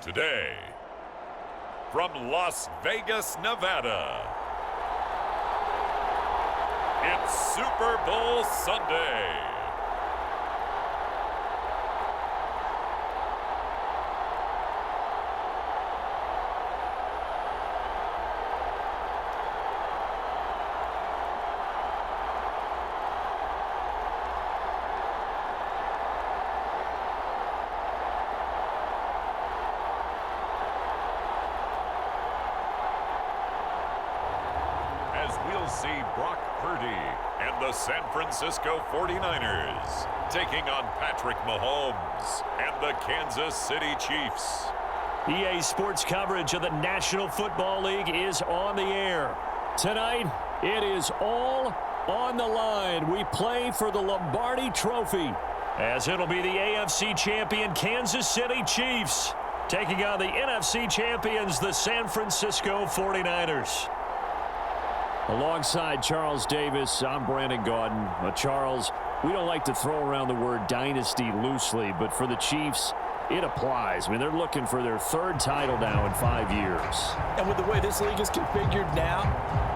Today, from Las Vegas, Nevada, it's Super Bowl Sunday. We'll see Brock Purdy and the San Francisco 49ers taking on Patrick Mahomes and the Kansas City Chiefs. EA Sports coverage of the National Football League is on the air. Tonight, it is all on the line. We play for the Lombardi Trophy, as it'll be the AFC champion Kansas City Chiefs taking on the NFC champions, the San Francisco 49ers. Alongside Charles Davis, I'm Brandon Gaudin. Charles, we don't like to throw around the word dynasty loosely, but for the Chiefs, it applies. I mean, they're looking for their third title now in 5 years. And with the way this league is configured now,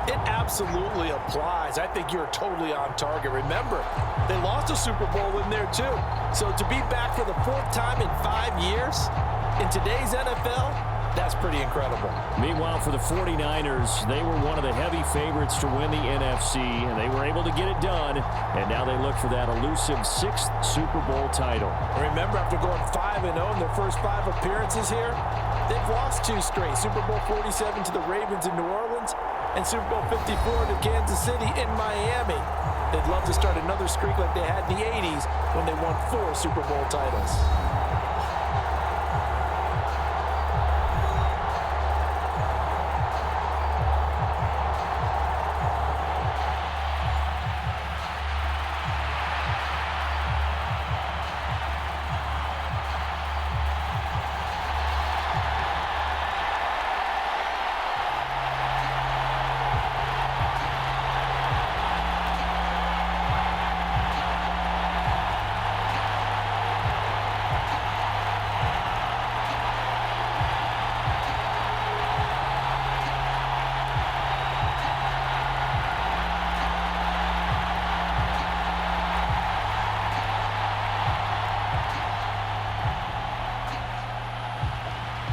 it absolutely applies. I think you're totally on target. Remember, they lost a Super Bowl in there too. So to be back for the fourth time in 5 years in today's NFL, that's pretty incredible. Meanwhile, for the 49ers, they were one of the heavy favorites to win the NFC, and they were able to get it done, and now they look for that elusive 6th Super Bowl title. Remember, after going 5-0 in their first 5 appearances here, they've lost 2 straight. Super Bowl 47 to the Ravens in New Orleans, and Super Bowl 54 to Kansas City in Miami. They'd love to start another streak like they had in the 80s when they won 4 Super Bowl titles.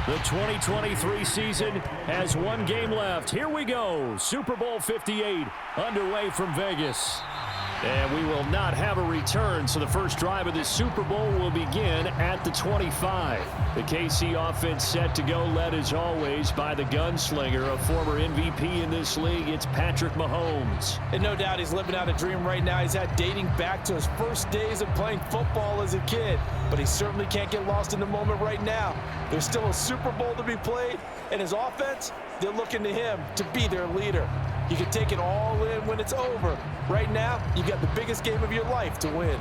The 2023 season has 1 game left. Here we go. Super Bowl 58 underway from Vegas. And we will not have a return, so the first drive of this Super Bowl will begin at the 25. The KC offense set to go, led as always by the gunslinger, a former MVP in this league. It's Patrick Mahomes. And no doubt he's living out a dream right now. He's had dating back to his first days of playing football as a kid. But he certainly can't get lost in the moment right now. There's still a Super Bowl to be played, and his offense, they're looking to him to be their leader. You can take it all in when it's over. Right now, you got the biggest game of your life to win.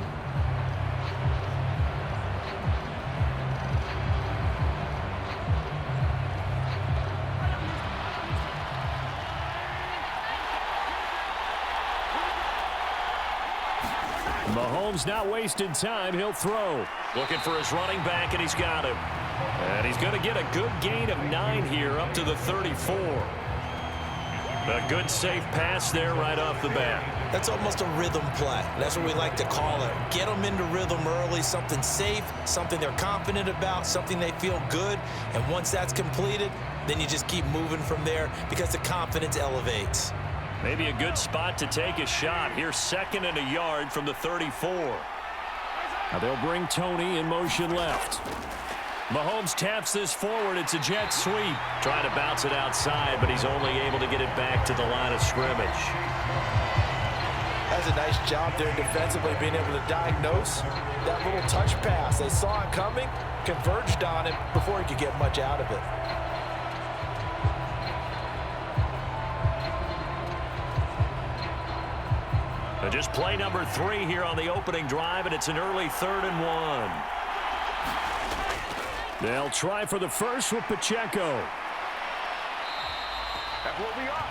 Mahomes not wasting time. He'll throw. Looking for his running back, and he's got him. And he's going to get a good gain of 9 here up to the 34. A good safe pass there right off the bat. That's almost a rhythm play. That's what we like to call it. Get them into rhythm early, something safe, something they're confident about, something they feel good. And once that's completed, then you just keep moving from there because the confidence elevates. Maybe a good spot to take a shot. Here's 2nd and a yard from the 34. Now they'll bring Tony in motion left. Mahomes taps this forward. It's a jet sweep. Trying to bounce it outside, but he's only able to get it back to the line of scrimmage. That's a nice job there defensively, being able to diagnose that little touch pass. They saw it coming, converged on it before he could get much out of it. Just play number 3 here on the opening drive, and it's an early 3rd and 1. They'll try for the first with Pacheco. That's what we are.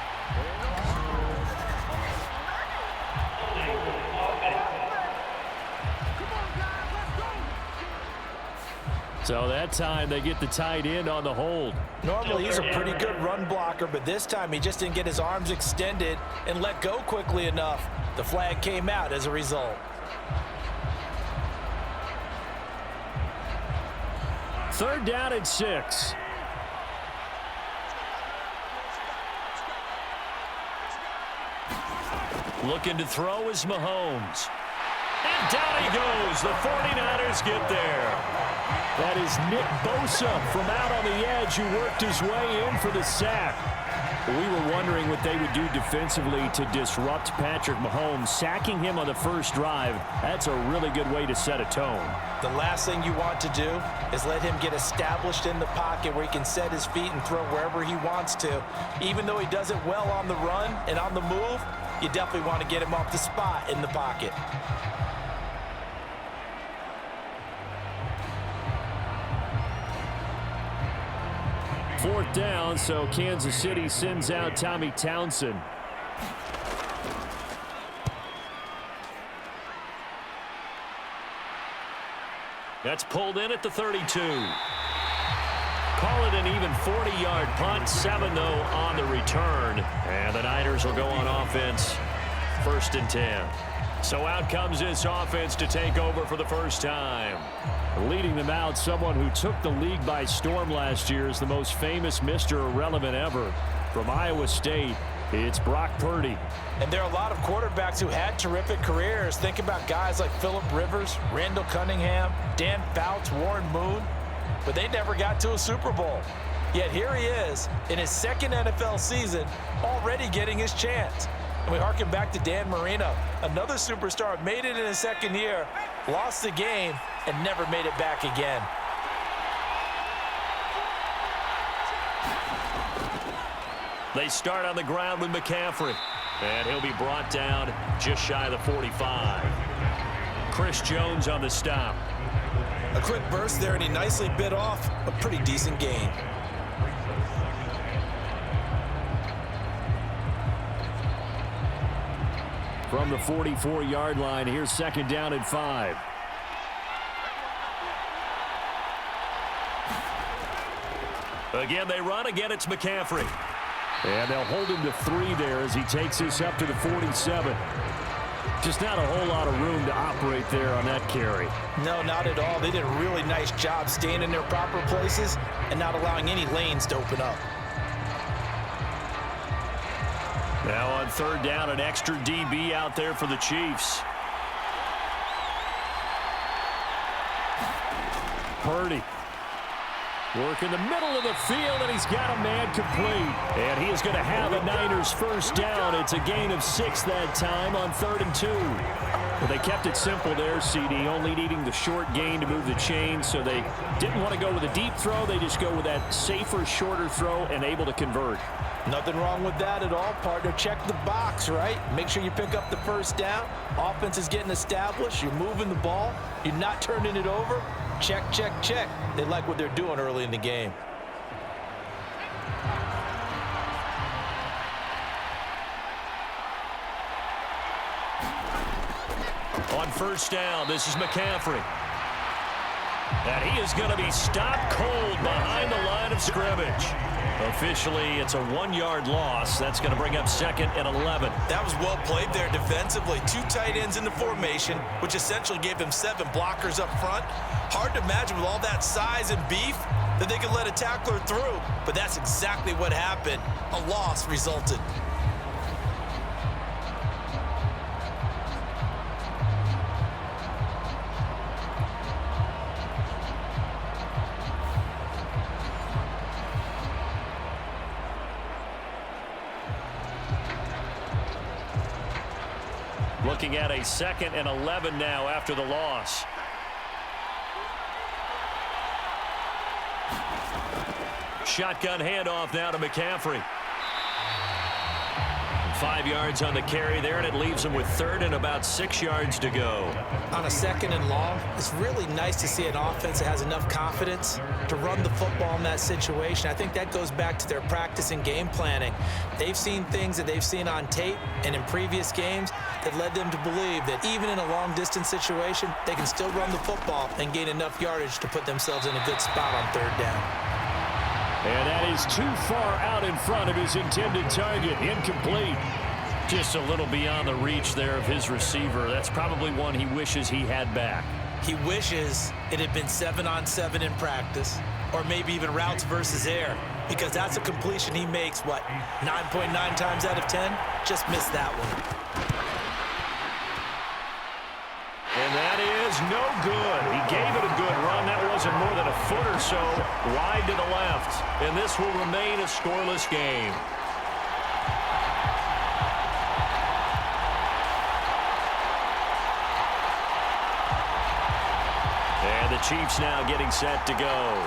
So that time they get the tight end on the hold. Normally he's a pretty good run blocker, but this time he just didn't get his arms extended and let go quickly enough. The flag came out as a result. Third down and 6. Looking to throw is Mahomes. And down he goes. The 49ers get there. That is Nick Bosa from out on the edge who worked his way in for the sack. We were wondering what they would do defensively to disrupt Patrick Mahomes. Sacking him on the first drive, that's a really good way to set a tone. The last thing you want to do is let him get established in the pocket where he can set his feet and throw wherever he wants to. Even though he does it well on the run and on the move, you definitely want to get him off the spot in the pocket. Fourth down, so Kansas City sends out Tommy Townsend. That's pulled in at the 32. Call it an even 40-yard punt. 7, though, on the return. And the Niners will go on offense. 1st and 10. So out comes this offense to take over for the first time. Leading them out, someone who took the league by storm last year is the most famous Mr. Irrelevant ever. From Iowa State, it's Brock Purdy. And there are a lot of quarterbacks who had terrific careers. Think about guys like Phillip Rivers, Randall Cunningham, Dan Fouts, Warren Moon. But they never got to a Super Bowl. Yet here he is in his second NFL season, already getting his chance. And we harken back to Dan Marino, another superstar, made it in his second year, lost the game, and never made it back again. They start on the ground with McCaffrey. And he'll be brought down just shy of the 45. Chris Jones on the stop. A quick burst there, and he nicely bit off a pretty decent gain. From the 44-yard line, here's 2nd down and 5. Again, they run. Again, it's McCaffrey. And they'll hold him to 3 there as he takes this up to the 47. Just not a whole lot of room to operate there on that carry. No, not at all. They did a really nice job staying in their proper places and not allowing any lanes to open up. Now on 3rd down, an extra DB out there for the Chiefs. Purdy. Work in the middle of the field, and he's got a man complete. And he is going to have a Niners first down. It's a gain of 6 that time on 3rd and 2. Well, they kept it simple there, CD, only needing the short gain to move the chain, so they didn't want to go with a deep throw. They just go with that safer, shorter throw and able to convert. Nothing wrong with that at all, partner. Check the box, right? Make sure you pick up the first down. Offense is getting established. You're moving the ball. You're not turning it over. Check, check, check. They like what they're doing early in the game. On 1st down, this is McCaffrey. And he is going to be stopped cold behind the line of scrimmage. Officially, it's a 1-yard loss. That's going to bring up 2nd and 11. That was well played there defensively. 2 tight ends in the formation, which essentially gave them 7 blockers up front. Hard to imagine with all that size and beef that they could let a tackler through. But that's exactly what happened. A loss resulted. Looking at a 2nd and 11 now after the loss. Shotgun handoff now to McCaffrey. 5 yards on the carry there, and it leaves them with third and about 6 yards to go. On a 2nd and long, it's really nice to see an offense that has enough confidence to run the football in that situation. I think that goes back to their practice and game planning. They've seen things that they've seen on tape and in previous games that led them to believe that even in a long-distance situation, they can still run the football and gain enough yardage to put themselves in a good spot on 3rd down. And that is too far out in front of his intended target. Incomplete. Just a little beyond the reach there of his receiver. That's probably one he wishes he had back. He wishes it had been 7-on-7 in practice, or maybe even routes versus air, because that's a completion he makes, 9.9 times out of 10? Just missed that one. And that is no good. He gave it a good run. That wasn't more than a foot or so wide to the left. And this will remain a scoreless game. And the Chiefs now getting set to go.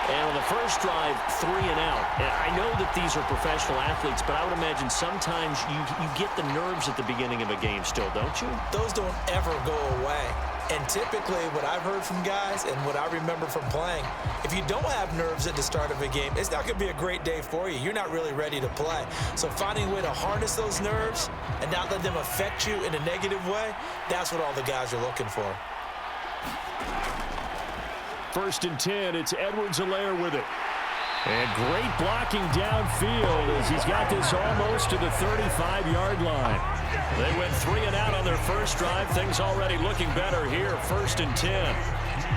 And on the first drive, 3 and out. And I know that these are professional athletes, but I would imagine sometimes you get the nerves at the beginning of a game still, don't you? Those don't ever go away. And typically what I've heard from guys and what I remember from playing, if you don't have nerves at the start of a game, it's not going to be a great day for you. You're not really ready to play. So finding a way to harness those nerves and not let them affect you in a negative way, that's what all the guys are looking for. 1st and 10, it's Edwards-Helaire with it. And great blocking downfield as he's got this almost to the 35-yard line. They went 3 and out on their first drive. Things already looking better here, 1st and 10.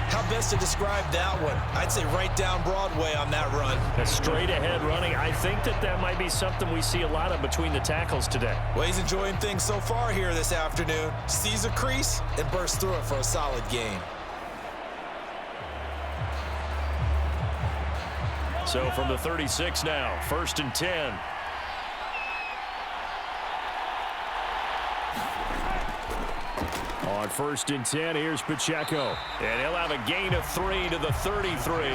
How best to describe that one? I'd say right down Broadway on that run. A straight-ahead running. I think that might be something we see a lot of between the tackles today. Well, he's enjoying things so far here this afternoon. Sees a crease and bursts through it for a solid gain. So from the 36 now, 1st and 10. On 1st and 10, here's Pacheco. And he'll have a gain of 3 to the 33.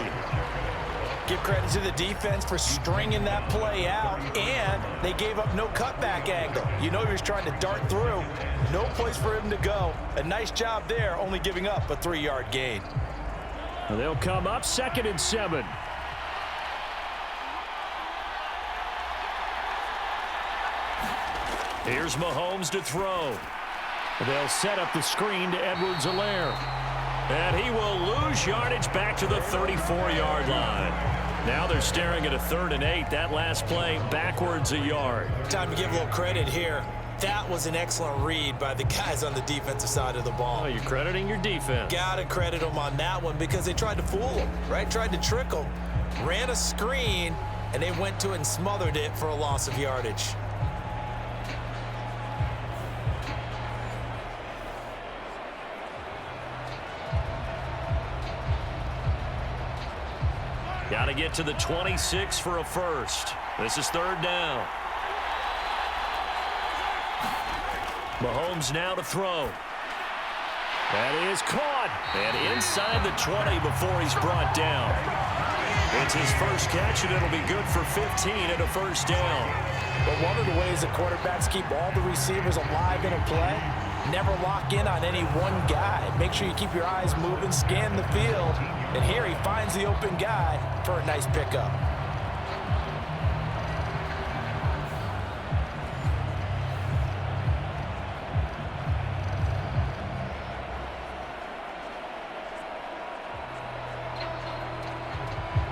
Give credit to the defense for stringing that play out, and they gave up no cutback angle. You know he was trying to dart through. No place for him to go. A nice job there, only giving up a 3-yard gain. They'll come up 2nd and 7. Here's Mahomes to throw. They'll set up the screen to Edwards-Helaire. And he will lose yardage back to the 34-yard line. Now they're staring at a 3rd and 8. That last play backwards a yard. Time to give a little credit here. That was an excellent read by the guys on the defensive side of the ball. Oh, you're crediting your defense. Got to credit them on that one because they tried to fool him, right? Tried to trick him. Ran a screen, and they went to it and smothered it for a loss of yardage. Got to get to the 26 for a first. This is 3rd down. Mahomes now to throw. That is caught. And inside the 20 before he's brought down. It's his first catch, and it'll be good for 15 and a 1st down. But one of the ways that quarterbacks keep all the receivers alive in a play, never lock in on any one guy. Make sure you keep your eyes moving, scan the field. And here he finds the open guy for a nice pickup.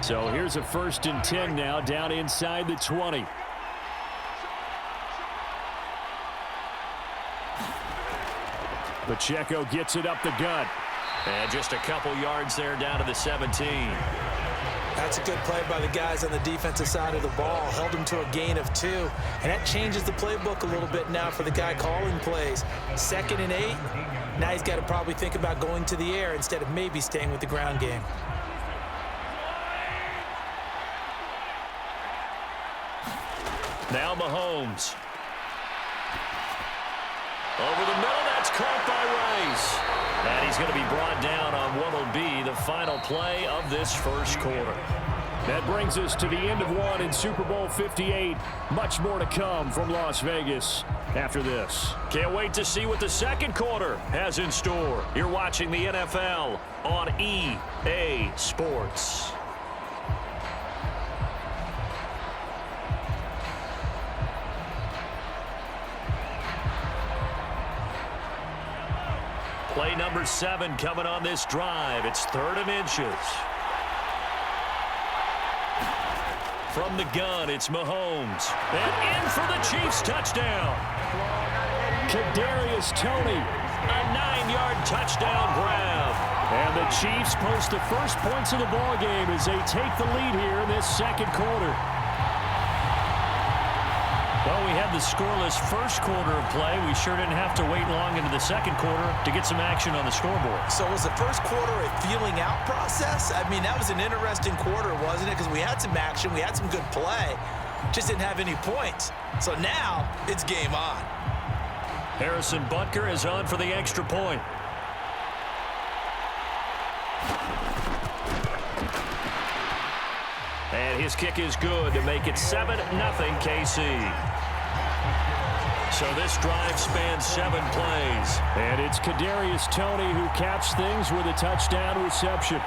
So here's a 1st and 10 now down inside the 20. Pacheco gets it up the gut. And just a couple yards there down to the 17. That's a good play by the guys on the defensive side of the ball. Held them to a gain of 2. And that changes the playbook a little bit now for the guy calling plays. 2nd and 8. Now he's got to probably think about going to the air instead of maybe staying with the ground game. Now Mahomes. Over the middle, that's caught by Rice. And he's going to be brought down on what will be the final play of this first quarter. That brings us to the end of one in Super Bowl 58. Much more to come from Las Vegas after this. Can't wait to see what the second quarter has in store. You're watching the NFL on EA Sports. Play number 7 coming on this drive. It's 3rd and inches. From the gun, it's Mahomes. And in for the Chiefs touchdown. Kadarius Toney, a 9-yard touchdown grab. And the Chiefs post the first points of the ball game as they take the lead here in this second quarter. Well, we had the scoreless first quarter of play. We sure didn't have to wait long into the second quarter to get some action on the scoreboard. So was the first quarter a feeling out process? I mean, that was an interesting quarter, wasn't it? Because we had some action, we had some good play, just didn't have any points. So now it's game on. Harrison Butker is on for the extra point. And his kick is good to make it 7-0 KC. So this drive spans 7 plays. And it's Kadarius Toney who caps things with a touchdown reception.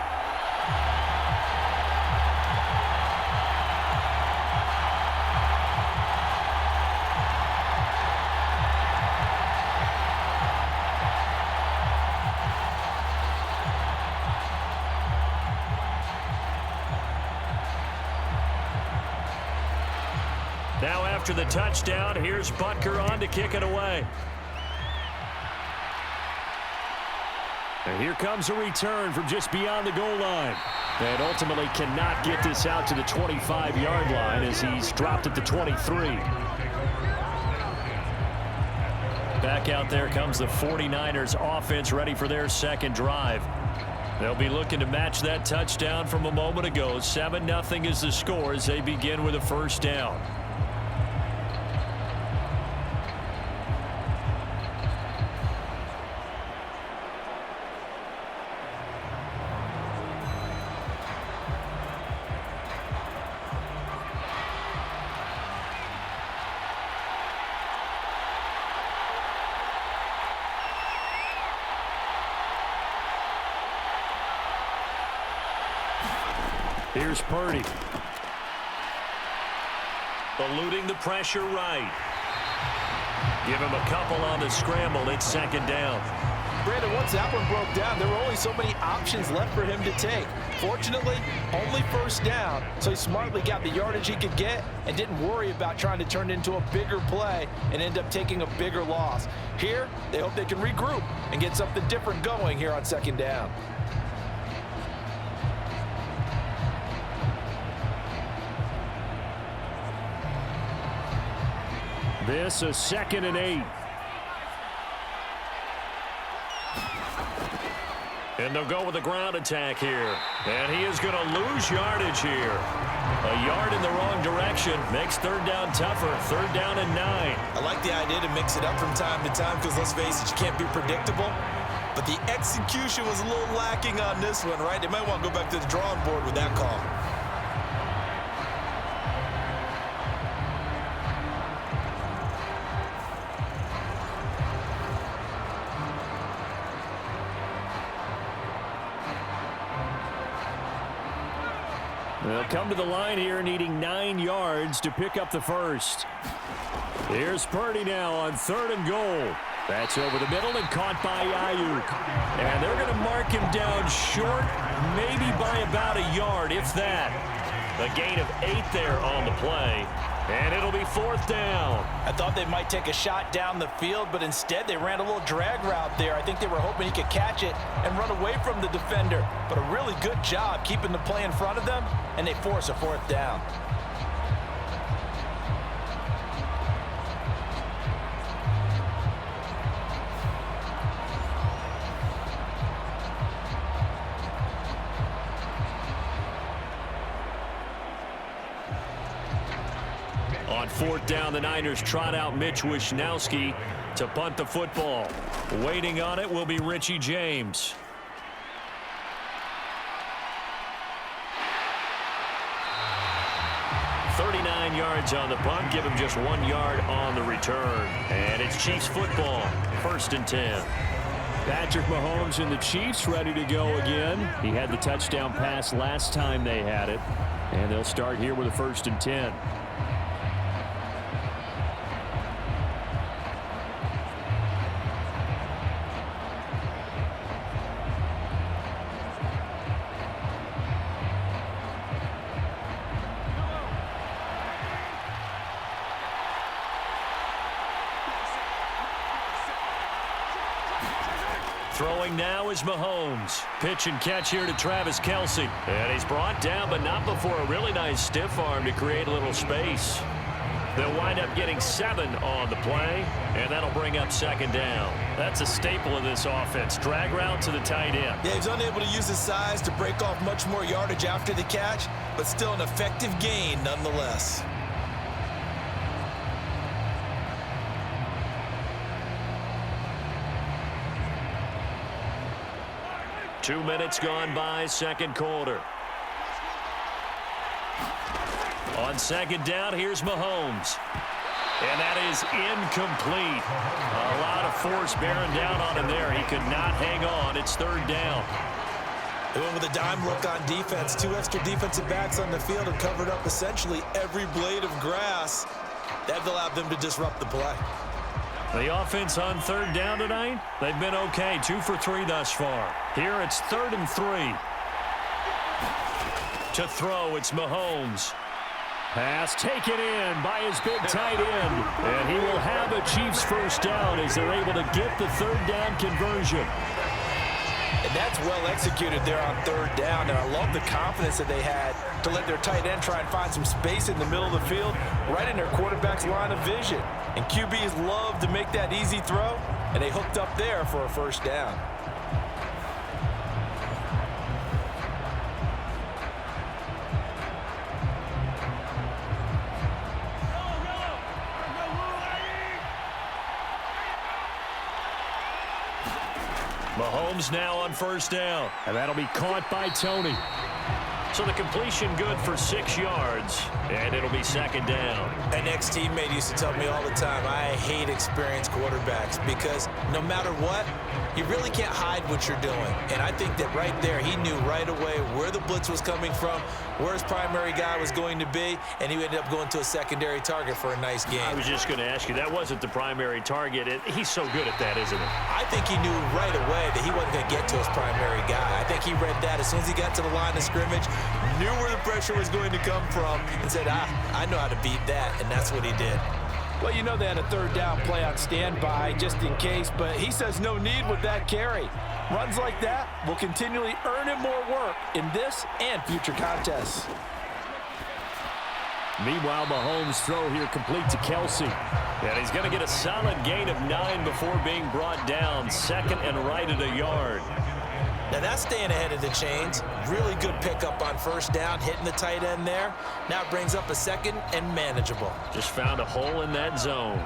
Now after the touchdown, here's Butker on to kick it away. And here comes a return from just beyond the goal line. And ultimately cannot get this out to the 25-yard line as he's dropped at the 23. Back out there comes the 49ers offense ready for their second drive. They'll be looking to match that touchdown from a moment ago. 7-0 is the score as they begin with a first down. Here's Purdy. Eluding the pressure right. Give him a couple on the scramble. It's second down. Brandon, once that one broke down, there were only so many options left for him to take. Fortunately, only first down, so he smartly got the yardage he could get and didn't worry about trying to turn it into a bigger play and end up taking a bigger loss. Here, they hope they can regroup and get something different going here on second down. This is 2nd and 8. And they'll go with the ground attack here. And he is going to lose yardage here. A yard in the wrong direction makes third down tougher. 3rd down and 9. I like the idea to mix it up from time to time because, let's face it, you can't be predictable. But the execution was a little lacking on this one, right? They might want to go back to the drawing board with that call. They'll come to the line here needing 9 yards to pick up the first. Here's Purdy now on 3rd and goal. That's over the middle and caught by Ayuk. And they're going to mark him down short, maybe by about a yard, if that. A gain of 8 there on the play. And it'll be 4th down. I thought they might take a shot down the field, but instead they ran a little drag route there. I think they were hoping he could catch it and run away from the defender. But a really good job keeping the play in front of them, and they force a 4th down. On 4th down, the Niners trot out Mitch Wishnowsky to punt the football. Waiting on it will be Richie James. 39 yards on the punt. Give him just 1 yard on the return. And it's Chiefs football. 1st and 10. Patrick Mahomes and the Chiefs ready to go again. He had the touchdown pass last time they had it. And they'll start here with a 1st and 10. Throwing now is Mahomes. Pitch and catch here to Travis Kelce. And he's brought down, but not before a really nice stiff arm to create a little space. They'll wind up getting 7 on the play, and that'll bring up 2nd down. That's a staple of this offense. Drag route to the tight end. Yeah, he's unable to use his size to break off much more yardage after the catch, but still an effective gain nonetheless. 2 minutes gone by, 2nd quarter. On 2nd down, here's Mahomes. And that is incomplete. A lot of force bearing down on him there. He could not hang on. It's 3rd down. They went with a dime look on defense. 2 extra defensive backs on the field and covered up essentially every blade of grass. That allowed them to disrupt the play. The offense on 3rd down tonight, they've been okay. 2 for 3 thus far. Here it's 3rd and 3. To throw, it's Mahomes. Pass taken in by his big tight end. And he will have a Chiefs 1st down as they're able to get the 3rd down conversion. And that's well executed there on 3rd down. And I love the confidence that they had to let their tight end try and find some space in the middle of the field, right in their quarterback's line of vision. And QBs love to make that easy throw, and they hooked up there for a 1st down. Mahomes now on 1st down, and that'll be caught by Tony. So the completion good for 6 yards, and it'll be 2nd down. An ex-teammate used to tell me all the time, I hate experienced quarterbacks because no matter what, you really can't hide what you're doing. And I think that right there, he knew right away where the blitz was coming from, where his primary guy was going to be, and he ended up going to a secondary target for a nice game. I was just going to ask you, that wasn't the primary target. He's so good at that, isn't he? I think he knew right away that he wasn't going to get to his primary guy. I think he read that as soon as he got to the line of scrimmage, knew where the pressure was going to come from, and said, I know how to beat that, and that's what he did. Well, you know they had a 3rd down play on standby just in case, but he says no need with that carry. Runs like that will continually earn him more work in this and future contests. Meanwhile, Mahomes' throw here complete to Kelce. And he's going to get a solid gain of 9 before being brought down. 2nd and right at a yard. Now that's staying ahead of the chains. Really good pickup on 1st down, hitting the tight end there. Now it brings up a 2nd and manageable. Just found a hole in that zone.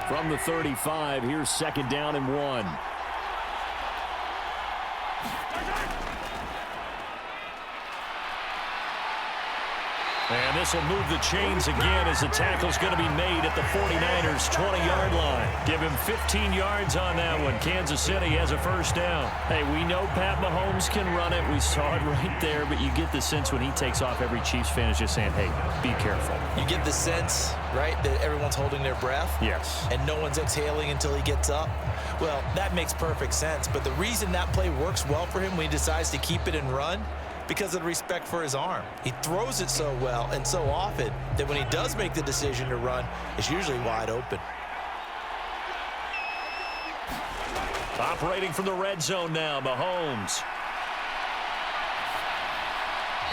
From the 35, here's 2nd down and 1. And this will move the chains again as the tackle's going to be made at the 49ers' 20-yard line. Give him 15 yards on that one. Kansas City has a 1st down. Hey, we know Pat Mahomes can run it. We saw it right there, but you get the sense when he takes off, every Chiefs fan is just saying, hey, be careful. You get the sense, right, that everyone's holding their breath? Yes. And no one's exhaling until he gets up? Well, that makes perfect sense. But the reason that play works well for him when he decides to keep it and run, because of the respect for his arm. He throws it so well and so often that when he does make the decision to run, it's usually wide open. Operating from the red zone now, Mahomes.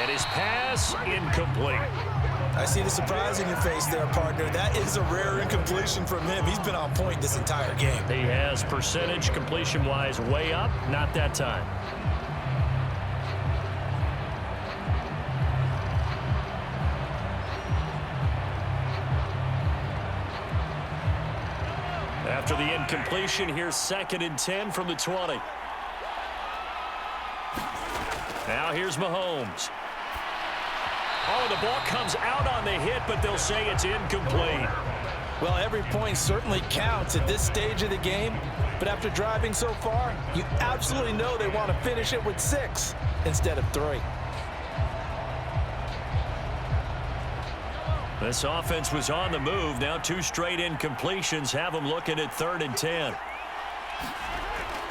And his pass incomplete. I see the surprise in your face there, partner. That is a rare incompletion from him. He's been on point this entire game. He has percentage completion-wise way up, not that time. After the incompletion, here's 2nd and 10 from the 20. Now here's Mahomes. Oh, the ball comes out on the hit, but they'll say it's incomplete. Well, every point certainly counts at this stage of the game, but after driving so far, you absolutely know they want to finish it with 6 instead of 3. This offense was on the move. Now 2 straight incompletions have them looking at 3rd and 10.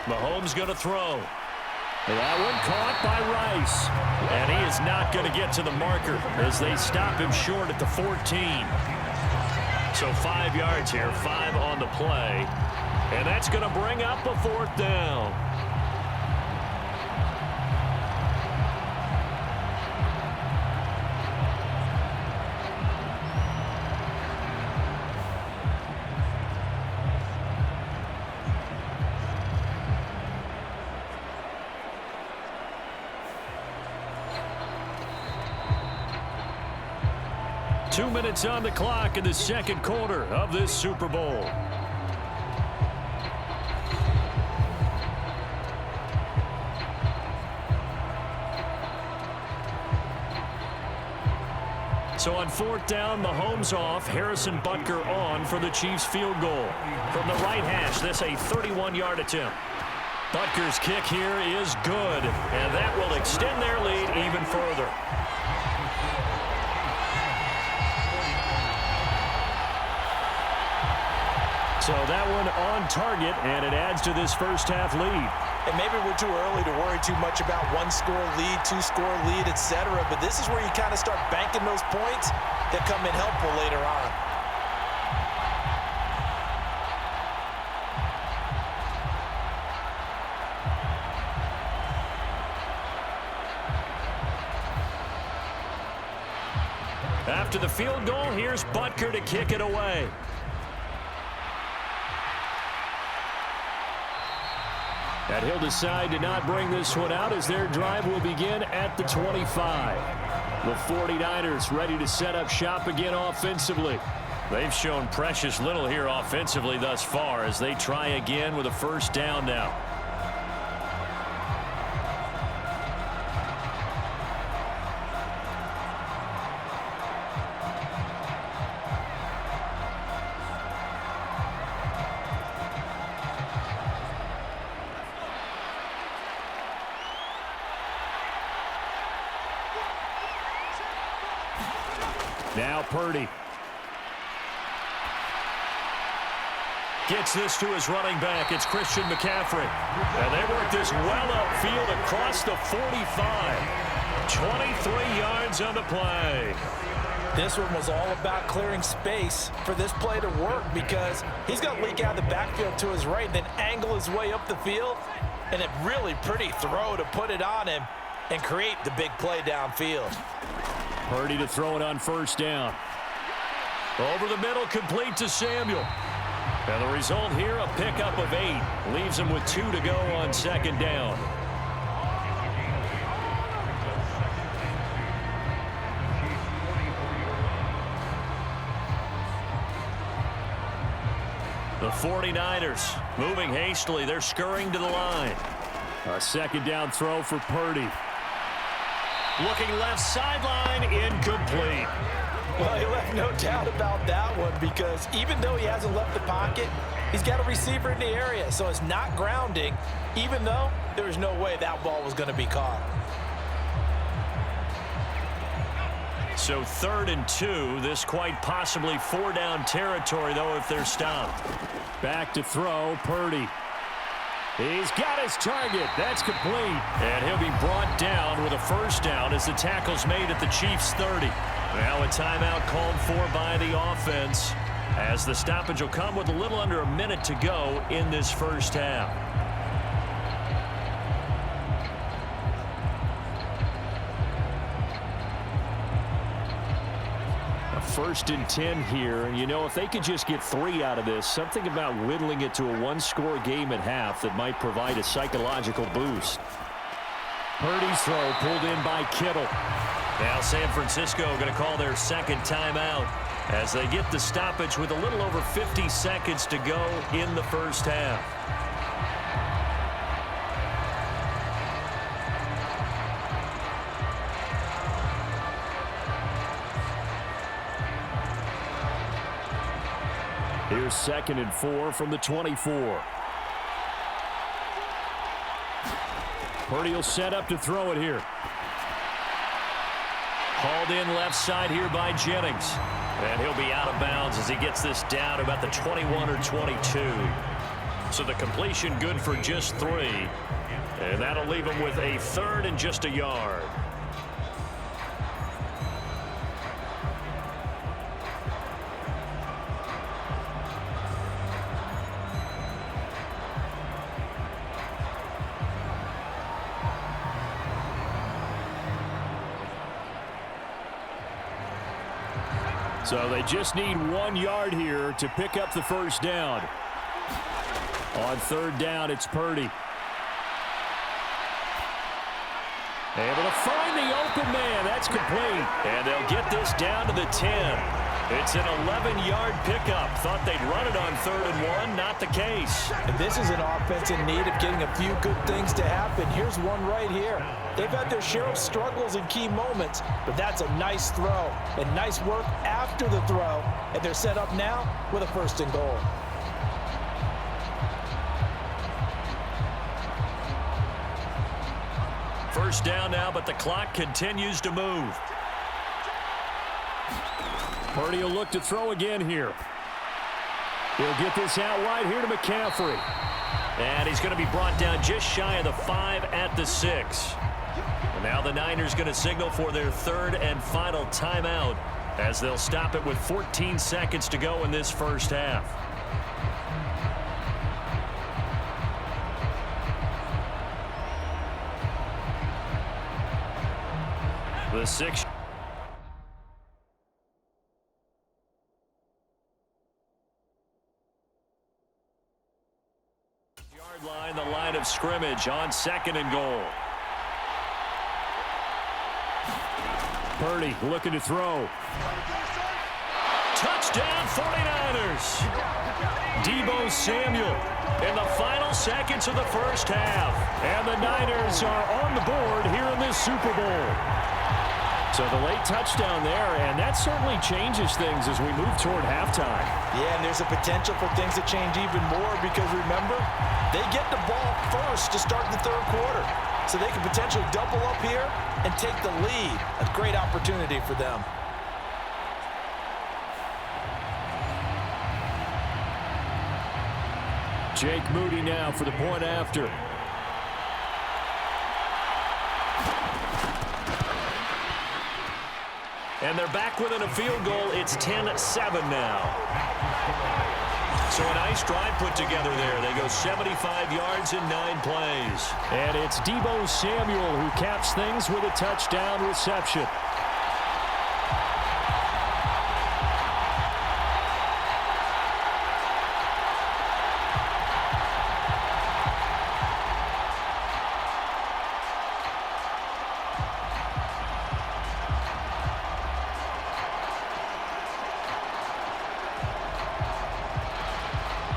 Mahomes going to throw. That one caught by Rice. And he is not going to get to the marker as they stop him short at the 14. So 5 yards here, 5 on the play. And that's going to bring up a 4th down. Two minutes on the clock in the second quarter of this Super Bowl. So on 4th down, Mahomes off, Harrison Butker on for the Chiefs field goal. From the right hash, this a 31-yard attempt. Butker's kick here is good, and that will extend their lead even further. So that one on target, and it adds to this first half lead. And maybe we're too early to worry too much about 1-score lead, 2-score lead, etc. But this is where you kind of start banking those points that come in helpful later on. After the field goal, here's Butker to kick it away. And he'll decide to not bring this one out as their drive will begin at the 25. The 49ers ready to set up shop again offensively. They've shown precious little here offensively thus far as they try again with a first down now. Now Purdy. Gets this to his running back. It's Christian McCaffrey. And they work this well upfield across the 45. 23 yards on the play. This one was all about clearing space for this play to work because he's going to leak out of the backfield to his right, then angle his way up the field. And a really pretty throw to put it on him and create the big play downfield. Purdy to throw it on first down. Over the middle, complete to Samuel. And the result here, a pickup of 8. Leaves him with 2 to go on second down. The 49ers moving hastily. They're scurrying to the line. A second down throw for Purdy. Looking left sideline, incomplete. Well, he left no doubt about that one because even though he hasn't left the pocket, he's got a receiver in the area, so it's not grounding, even though there was no way that ball was going to be caught. So 3rd and 2, this quite possibly 4-down territory, though, if they're stopped. Back to throw, Purdy. He's got his target. That's complete. And he'll be brought down with a first down as the tackle's made at the Chiefs' 30. Now a timeout called for by the offense as the stoppage will come with a little under a minute to go in this first half. A 1st and 10 here, and you know, if they could just get 3 out of this, something about whittling it to a 1-score game at half that might provide a psychological boost. Purdy's throw pulled in by Kittle. Now San Francisco going to call their second timeout as they get the stoppage with a little over 50 seconds to go in the first half. Here's 2nd and 4 from the 24. Purdy will set up to throw it here. Hauled in left side here by Jennings. And he'll be out of bounds as he gets this down about the 21 or 22. So the completion good for just 3. And that'll leave him with a 3rd and just a yard. So they just need 1 yard here to pick up the first down. On 3rd down, it's Purdy. Able to find the open man. That's complete. And they'll get this down to the 10. It's an 11-yard pickup. Thought they'd run it on 3rd and 1. Not the case. And this is an offense in need of getting a few good things to happen. Here's one right here. They've had their share of struggles in key moments, but that's a nice throw. And nice work after the throw. And they're set up now with a 1st and goal. First down now, but the clock continues to move. Purdy will look to throw again here. He'll get this out wide here to McCaffrey. And he's going to be brought down just shy of the 5 at the 6. And now the Niners going to signal for their 3rd and final timeout as they'll stop it with 14 seconds to go in this first half. The 6. Yard line, the line of scrimmage on 2nd and goal. Purdy looking to throw. Touchdown 49ers. Deebo Samuel in the final seconds of the first half. And the Niners are on the board here in this Super Bowl. So the late touchdown there, and that certainly changes things as we move toward halftime. Yeah, and there's a potential for things to change even more because, remember, they get the ball first to start the 3rd quarter. So they can potentially double up here and take the lead. A great opportunity for them. Jake Moody now for the point after. And they're back within a field goal. It's 10-7 now. So a nice drive put together there. They go 75 yards in 9 plays. And it's Deebo Samuel who caps things with a touchdown reception.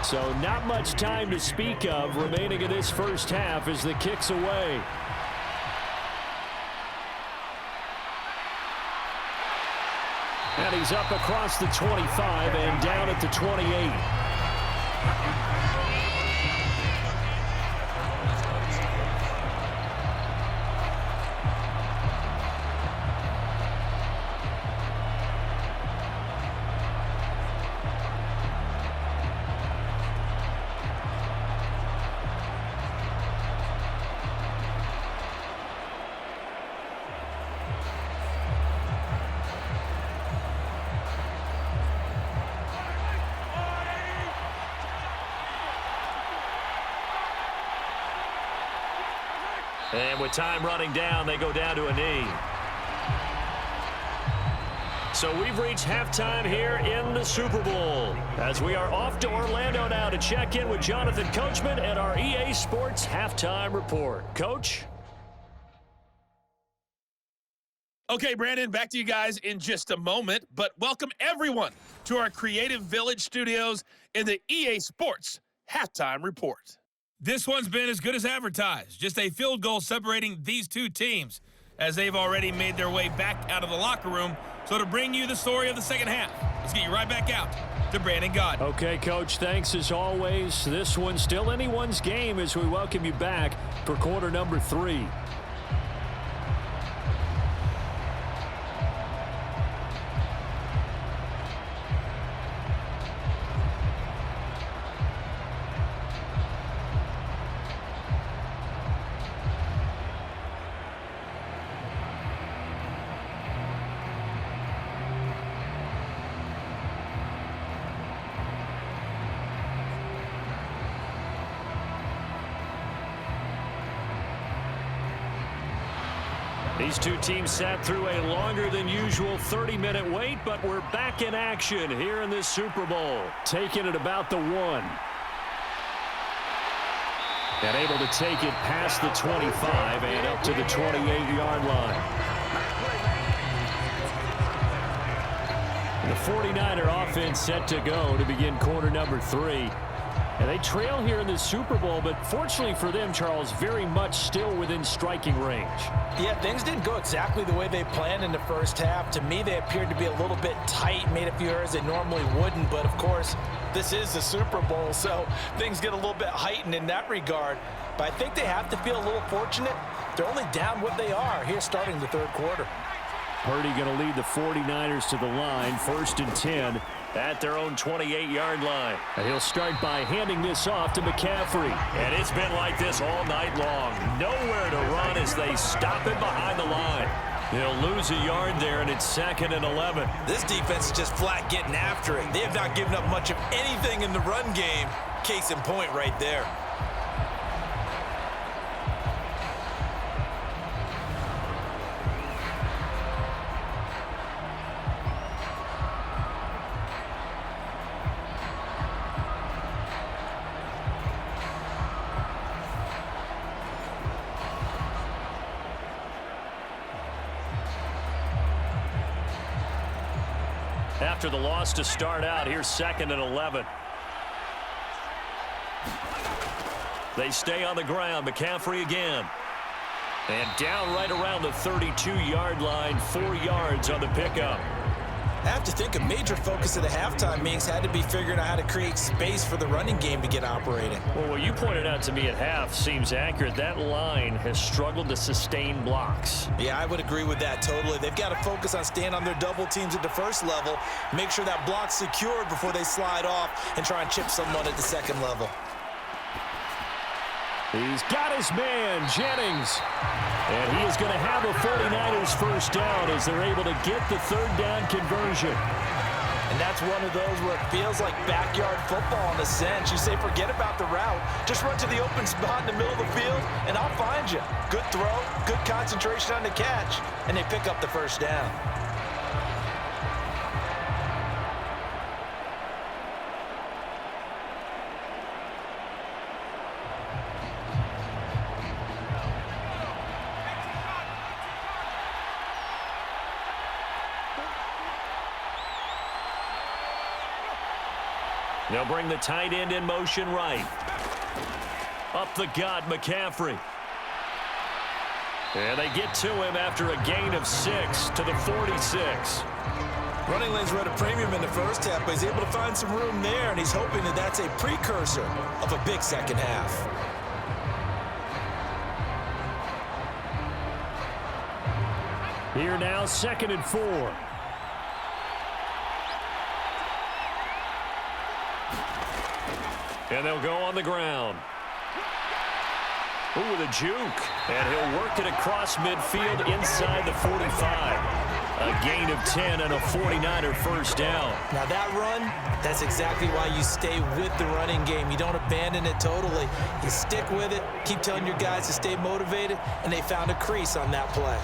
So not much time to speak of remaining in this first half as the kick's away. And he's up across the 25 and down at the 28. And with time running down, they go down to a knee. So we've reached halftime here in the Super Bowl as we are off to Orlando now to check in with Jonathan Coachman and our EA Sports Halftime Report. Coach? Okay, Brandon, back to you guys in just a moment, but welcome everyone to our Creative Village studios in the EA Sports Halftime Report. This one's been as good as advertised. Just a field goal separating these two teams as they've already made their way back out of the locker room So to bring you the story of the second half, let's get you right back out to Brandon Gaudin. Okay, Coach, thanks as always. This one's still anyone's game as we welcome you back for quarter number 3. These two teams sat through a longer than usual 30-minute wait, but we're back in action here in this Super Bowl. Taking it about the 1. And able to take it past the 25 and up to the 28-yard line. The 49er offense set to go to begin quarter number 3. And they trail here in the Super Bowl, but fortunately for them, Charles, very much still within striking range. Yeah, things didn't go exactly the way they planned in the first half. To me, they appeared to be a little bit tight, made a few errors they normally wouldn't. But, of course, this is the Super Bowl, so things get a little bit heightened in that regard. But I think they have to feel a little fortunate. They're only down what they are here starting the third quarter. Purdy going to lead the 49ers to the line, 1st and 10 at their own 28-yard line. And he'll start by handing this off to McCaffrey. And it's been like this all night long. Nowhere to run as they stop him behind the line. They'll lose a yard there, and it's 2nd and 11. This defense is just flat getting after it. They have not given up much of anything in the run game. Case in point right there. After the loss to start out, here's 2nd and 11. They stay on the ground. McCaffrey again. And down right around the 32-yard line, 4 yards on the pickup. I have to think a major focus of the halftime meetings had to be figuring out how to create space for the running game to get operating. Well, what you pointed out to me at half seems accurate. That line has struggled to sustain blocks. Yeah, I would agree with that totally. They've got to focus on staying on their double teams at the first level, make sure that block's secured before they slide off and try and chip someone at the second level. He's got his man, Jennings. And he is going to have a 49ers first down as they're able to get the third down conversion. And that's one of those where it feels like backyard football in a sense. You say forget about the route. Just run to the open spot in the middle of the field, and I'll find you. Good throw, good concentration on the catch, and they pick up the first down. They'll bring the tight end in motion right. Up the gut, McCaffrey. And they get to him after a gain of 6 to the 46. Running lanes were at a premium in the first half, but he's able to find some room there, and he's hoping that that's a precursor of a big second half. Here now, 2nd and 4. And they'll go on the ground. Ooh, with a juke. And he'll work it across midfield inside the 45. A gain of 10 and a 49er first down. Now that run, that's exactly why you stay with the running game. You don't abandon it totally. You stick with it, keep telling your guys to stay motivated, and they found a crease on that play.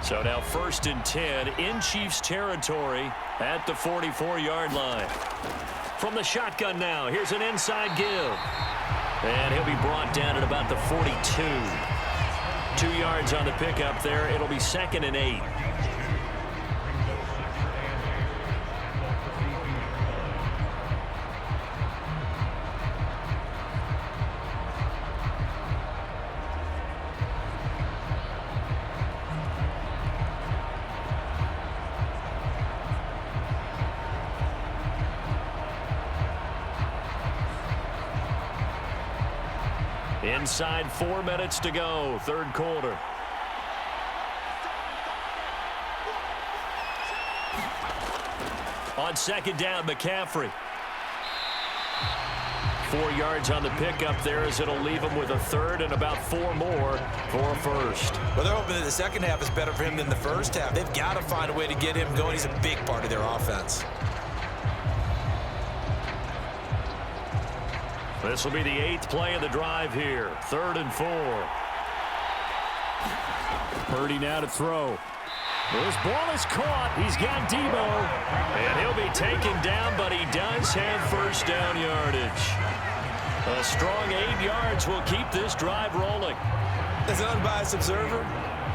So now 1st and 10 in Chiefs territory at the 44-yard line. From the shotgun now, here's an inside give. And he'll be brought down at about the 42. 2 yards on the pickup there. It'll be 2nd and 8. Inside 4 minutes to go, third quarter. On second down, McCaffrey. 4 yards on the pickup there as it'll leave him with a third and about 4 more for a first. Well, they're hoping that the second half is better for him than the first half. They've got to find a way to get him going. He's a big part of their offense. This will be the 8th play of the drive here. 3rd and 4. Purdy now to throw. This ball is caught. He's got Debo. And he'll be taken down, but he does have first down yardage. A strong 8 yards will keep this drive rolling. As an unbiased observer,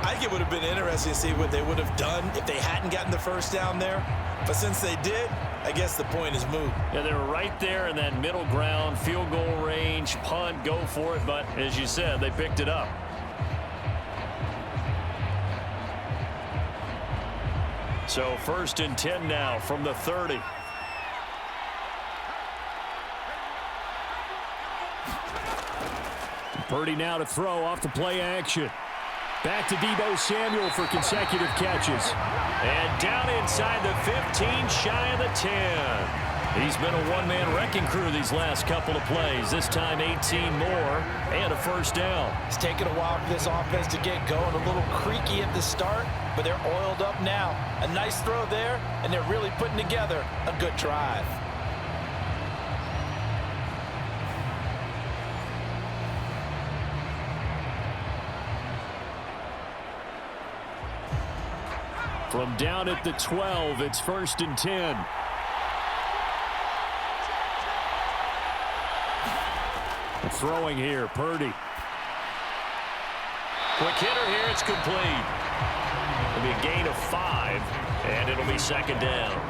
I think it would have been interesting to see what they would have done if they hadn't gotten the first down there. But since they did, I guess the point is moot. Yeah, they were right there in that middle ground, field goal range, punt, go for it. But as you said, they picked it up. So 1st and 10 now from the 30. Purdy now to throw off the play action. Back to Debo Samuel for consecutive catches. And down inside the 15, shy of the 10. He's been a one-man wrecking crew these last couple of plays. This time 18 more and a first down. It's taken a while for this offense to get going. A little creaky at the start, but they're oiled up now. A nice throw there, and they're really putting together a good drive. From down at the 12, it's 1st and 10. Throwing here, Purdy. Quick hitter here, it's complete. It'll be a gain of 5, and it'll be second down.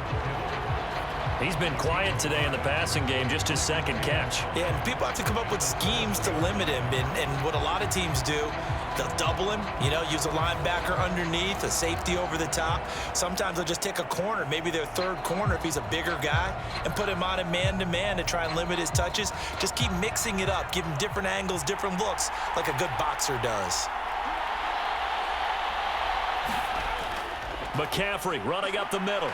He's been quiet today in the passing game, just his second catch. Yeah, and people have to come up with schemes to limit him, and what a lot of teams do, they'll double him, use a linebacker underneath, a safety over the top. Sometimes they'll just take a corner, maybe their third corner if he's a bigger guy, and put him on a man-to-man to try and limit his touches. Just keep mixing it up, give him different angles, different looks, like a good boxer does. McCaffrey running up the middle.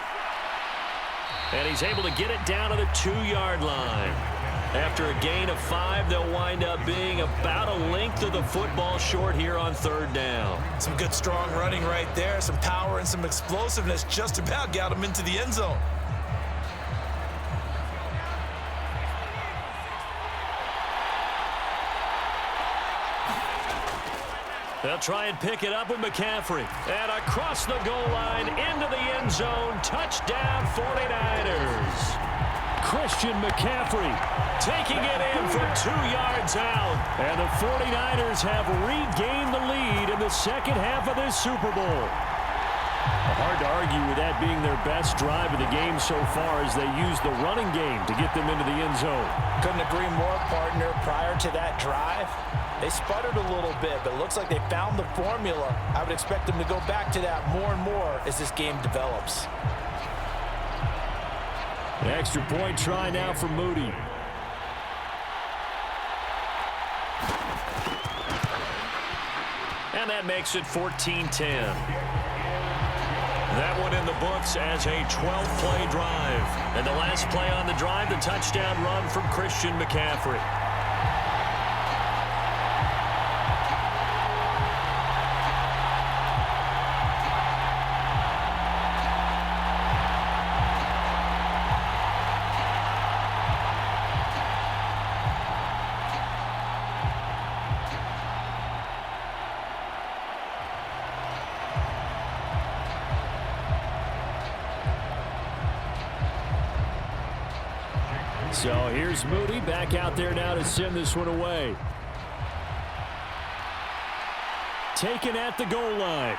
And he's able to get it down to the 2-yard line. After a gain of 5, they'll wind up being about a length of the football short here on 3rd down. Some good strong running right there, some power and some explosiveness just about got him into the end zone. They'll try and pick it up with McCaffrey. And across the goal line, into the end zone, touchdown 49ers. Christian McCaffrey taking it in from 2 yards out. And the 49ers have regained the lead in the second half of this Super Bowl. Hard to argue with that being their best drive of the game so far as they used the running game to get them into the end zone. Couldn't agree more, partner. Prior to that drive, they sputtered a little bit, but it looks like they found the formula. I would expect them to go back to that more and more as this game develops. An extra point try now for Moody. And that makes it 14-10. That one in the books as a 12-play drive. And the last play on the drive, the touchdown run from Christian McCaffrey. So here's Moody back out there now to send this one away. Taken at the goal line.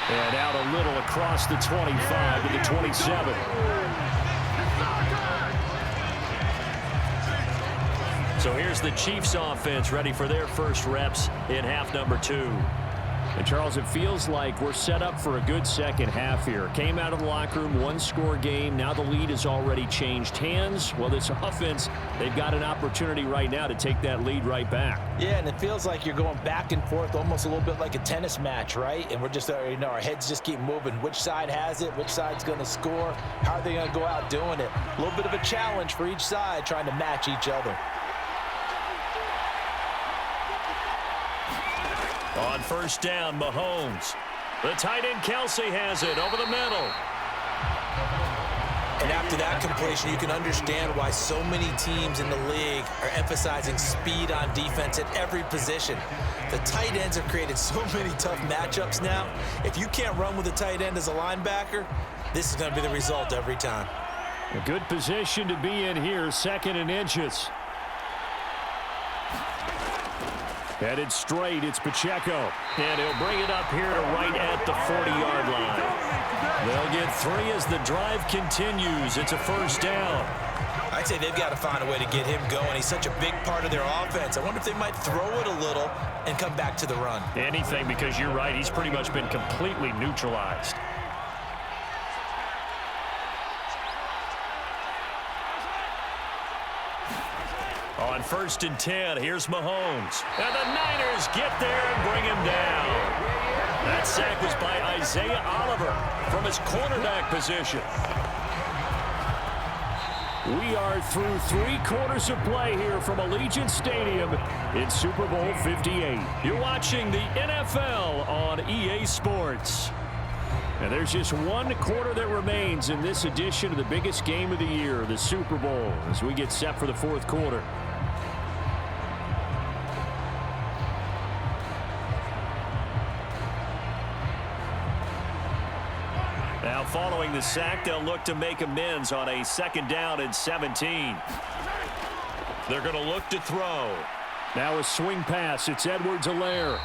And out a little across the 25 to the 27. So here's the Chiefs offense ready for their first reps in half number 2. And Charles, it feels like we're set up for a good second half here. Came out of the locker room, one-score game. Now the lead has already changed hands. Well, this offense, they've got an opportunity right now to take that lead right back. Yeah, and it feels like you're going back and forth, almost a little bit like a tennis match, right? And we're just, our heads just keep moving. Which side has it? Which side's going to score? How are they going to go out doing it? A little bit of a challenge for each side, trying to match each other. On first down, Mahomes. The tight end, Kelsey, has it over the middle. And after that completion, you can understand why so many teams in the league are emphasizing speed on defense at every position. The tight ends have created so many tough matchups now. If you can't run with a tight end as a linebacker, this is going to be the result every time. A good position to be in here, 2nd and inches. Headed straight, it's Pacheco. And he'll bring it up here to right at the 40-yard line. They'll get 3 as the drive continues. It's a first down. I'd say they've got to find a way to get him going. He's such a big part of their offense. I wonder if they might throw it a little and come back to the run. Anything, because you're right. He's pretty much been completely neutralized. On 1st and 10, here's Mahomes. And the Niners get there and bring him down. That sack was by Isaiah Oliver from his cornerback position. We are through 3 quarters of play here from Allegiant Stadium in Super Bowl 58. You're watching the NFL on EA Sports. And there's just 1 quarter that remains in this edition of the biggest game of the year, the Super Bowl, as we get set for the 4th quarter. Now following the sack, they'll look to make amends on a 2nd down and 17. They're going to look to throw. Now a swing pass. It's Edwards-Helaire.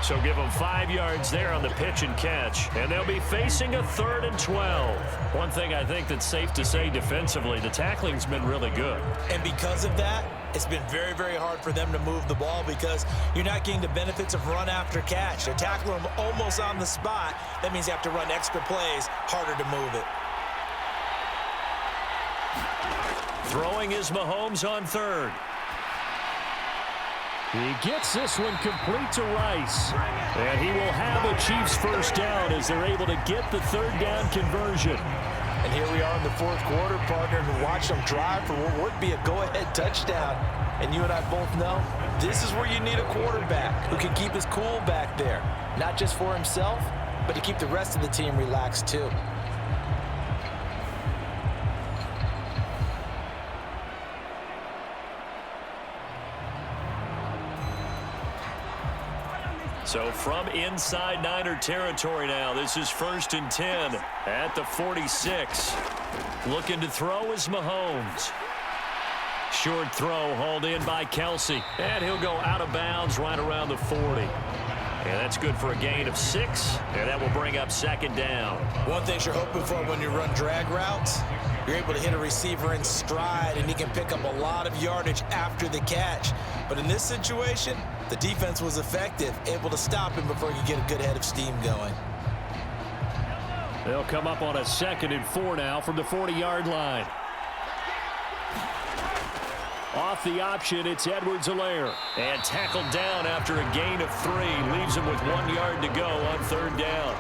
So give them 5 yards there on the pitch and catch. And they'll be facing a 3rd and 12. One thing I think that's safe to say defensively, the tackling's been really good. And because of that, it's been very, very hard for them to move the ball because you're not getting the benefits of run after catch. They're tackling them almost on the spot. That means you have to run extra plays, harder to move it. Throwing is Mahomes on 3rd. He gets this one complete to Rice. And he will have a Chiefs first down as they're able to get the 3rd down conversion. And here we are in the 4th quarter, partner, and watch them drive for what would be a go-ahead touchdown. And you and I both know this is where you need a quarterback who can keep his cool back there. Not just for himself, but to keep the rest of the team relaxed too. So from inside Niner territory now, this is 1st and 10 at the 46. Looking to throw is Mahomes. Short throw hauled in by Kelsey. And he'll go out of bounds right around the 40. And that's good for a gain of 6. And that will bring up 2nd down. One thing you're hoping for when you run drag routes, you're able to hit a receiver in stride, and he can pick up a lot of yardage after the catch. But in this situation, the defense was effective, able to stop him before he could get a good head of steam going. They'll come up on a 2nd and 4 now from the 40-yard line. Off the option, it's Edwards-Helaire. And tackled down after a gain of 3. Leaves him with 1 yard to go on 3rd down.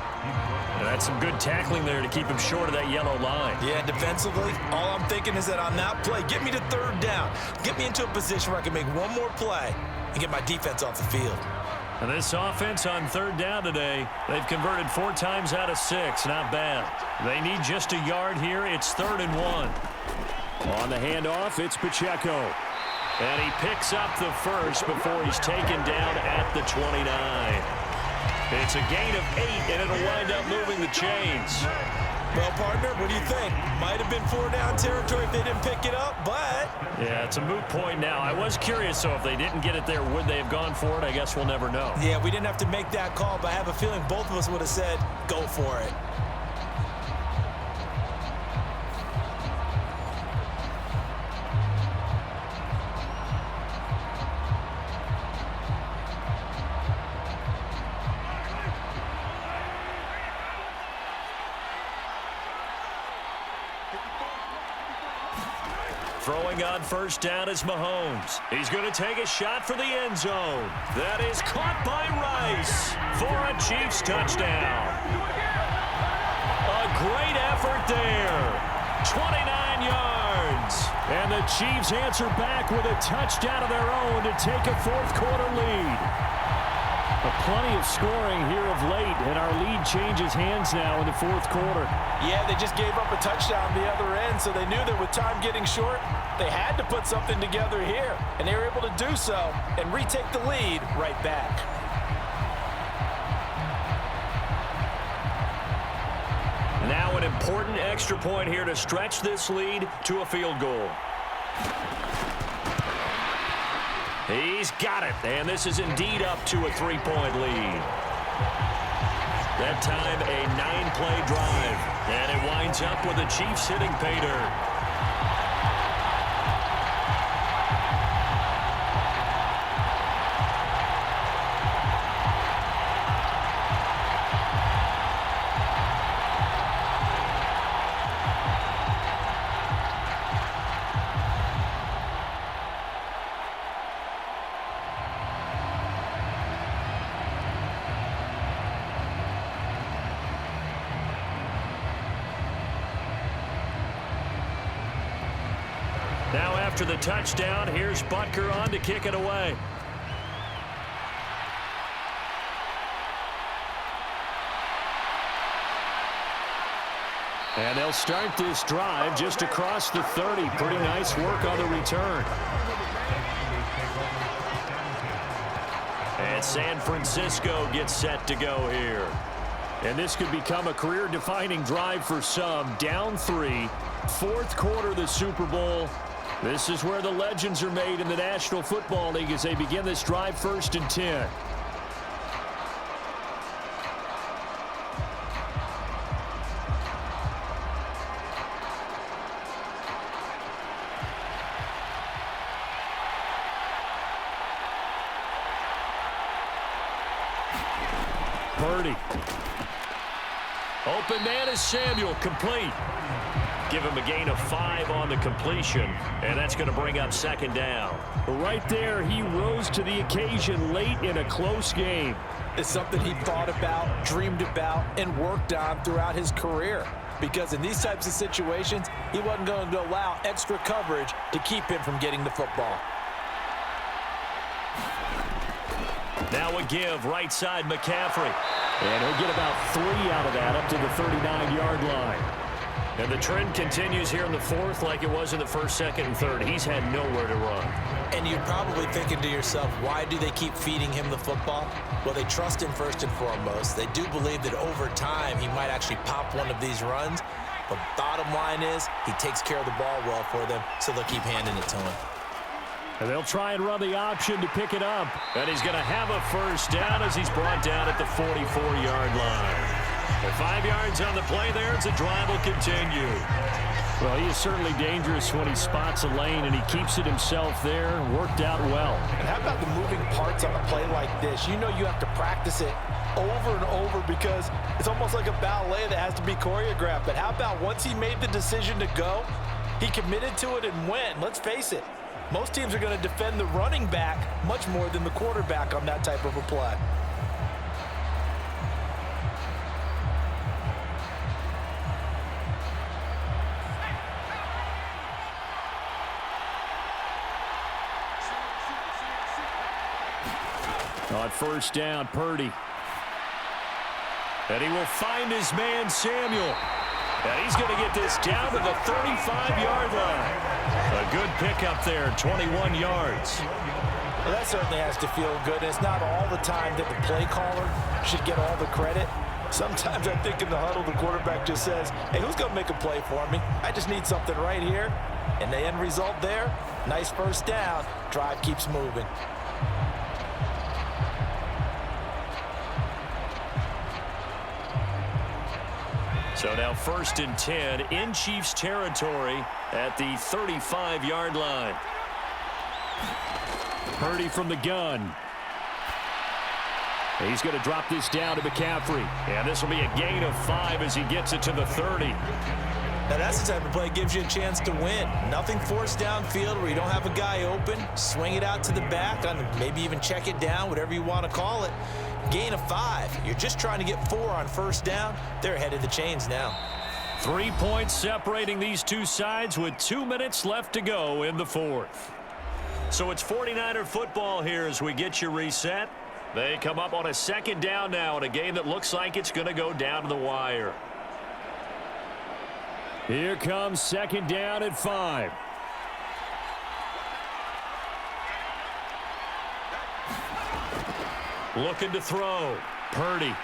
And that's some good tackling there to keep him short of that yellow line. Yeah, defensively, all I'm thinking is that on that play, get me to 3rd down. Get me into a position where I can make one more play and get my defense off the field. And this offense on 3rd down today, they've converted 4 times out of 6. Not bad. They need just a yard here. It's 3rd and 1. On the handoff, it's Pacheco. And he picks up the first before he's taken down at the 29. It's a gain of 8, and it'll wind up moving the chains. Well, partner, what do you think? Might have been 4 down territory if they didn't pick it up, but... Yeah, it's a moot point now. I was curious, so if they didn't get it there, would they have gone for it? I guess we'll never know. Yeah, we didn't have to make that call, but I have a feeling both of us would have said, go for it. Throwing on first down is Mahomes. He's going to take a shot for the end zone. That is caught by Rice for a Chiefs touchdown. A great effort there. 29 yards. And the Chiefs answer back with a touchdown of their own to take a fourth-quarter lead. But plenty of scoring here of late, and our lead changes hands now in the fourth quarter. Yeah, they just gave up a touchdown the other end, so they knew that with time getting short, they had to put something together here. And they were able to do so and retake the lead right back. Now an important extra point here to stretch this lead to a field goal. He's got it, and this is indeed up to a 3-point lead. That time a 9-play drive, and it winds up with the Chiefs hitting pay dirt. Now after the touchdown, here's Butker on to kick it away. And they'll start this drive just across the 30. Pretty nice work on the return. And San Francisco gets set to go here. And this could become a career-defining drive for some. Down 3, fourth quarter of the Super Bowl. This is where the legends are made in the National Football League as they begin this drive 1st and 10. Purdy. Open man is Samuel, complete. Give him a gain of 5 on the completion, and that's going to bring up second down. Right there, he rose to the occasion late in a close game. It's something he thought about, dreamed about, and worked on throughout his career. Because in these types of situations, he wasn't going to allow extra coverage to keep him from getting the football. Now a give, right side McCaffrey. And he'll get about 3 out of that up to the 39-yard line. And the trend continues here in the fourth like it was in the first, second, and third. He's had nowhere to run. And you're probably thinking to yourself, why do they keep feeding him the football? Well, they trust him first and foremost. They do believe that over time he might actually pop one of these runs. But bottom line is he takes care of the ball well for them, so they'll keep handing it to him. And they'll try and run the option to pick it up. And he's going to have a first down as he's brought down at the 44-yard line. And 5 yards on the play there as the drive will continue. Well, he is certainly dangerous when he spots a lane, and he keeps it himself there. Worked out well. And how about the moving parts on a play like this? You know you have to practice it over and over because it's almost like a ballet that has to be choreographed. But how about once he made the decision to go, he committed to it and went. Let's face it, most teams are going to defend the running back much more than the quarterback on that type of a play. On first down, Purdy. And he will find his man, Samuel. And he's going to get this down to the 35-yard line. A good pickup there, 21 yards. Well, that certainly has to feel good. It's not all the time that the play caller should get all the credit. Sometimes I think in the huddle, the quarterback just says, hey, who's going to make a play for me? I just need something right here. And the end result there, nice first down. Drive keeps moving. So now 1st and 10 in Chiefs territory at the 35-yard line. Purdy from the gun. He's going to drop this down to McCaffrey. And this will be a gain of 5 as he gets it to the 30. Now that's the type of play that gives you a chance to win. Nothing forced downfield where you don't have a guy open. Swing it out to the back, maybe even check it down, whatever you want to call it. Gain of 5. You're just trying to get 4 on first down. They're ahead of the chains now. 3 points separating these two sides with 2 minutes left to go in the fourth. So it's 49er football here as we get you reset. They come up on a second down now in a game that looks like it's going to go down to the wire. Here comes second down at 5. Looking to throw. Purdy.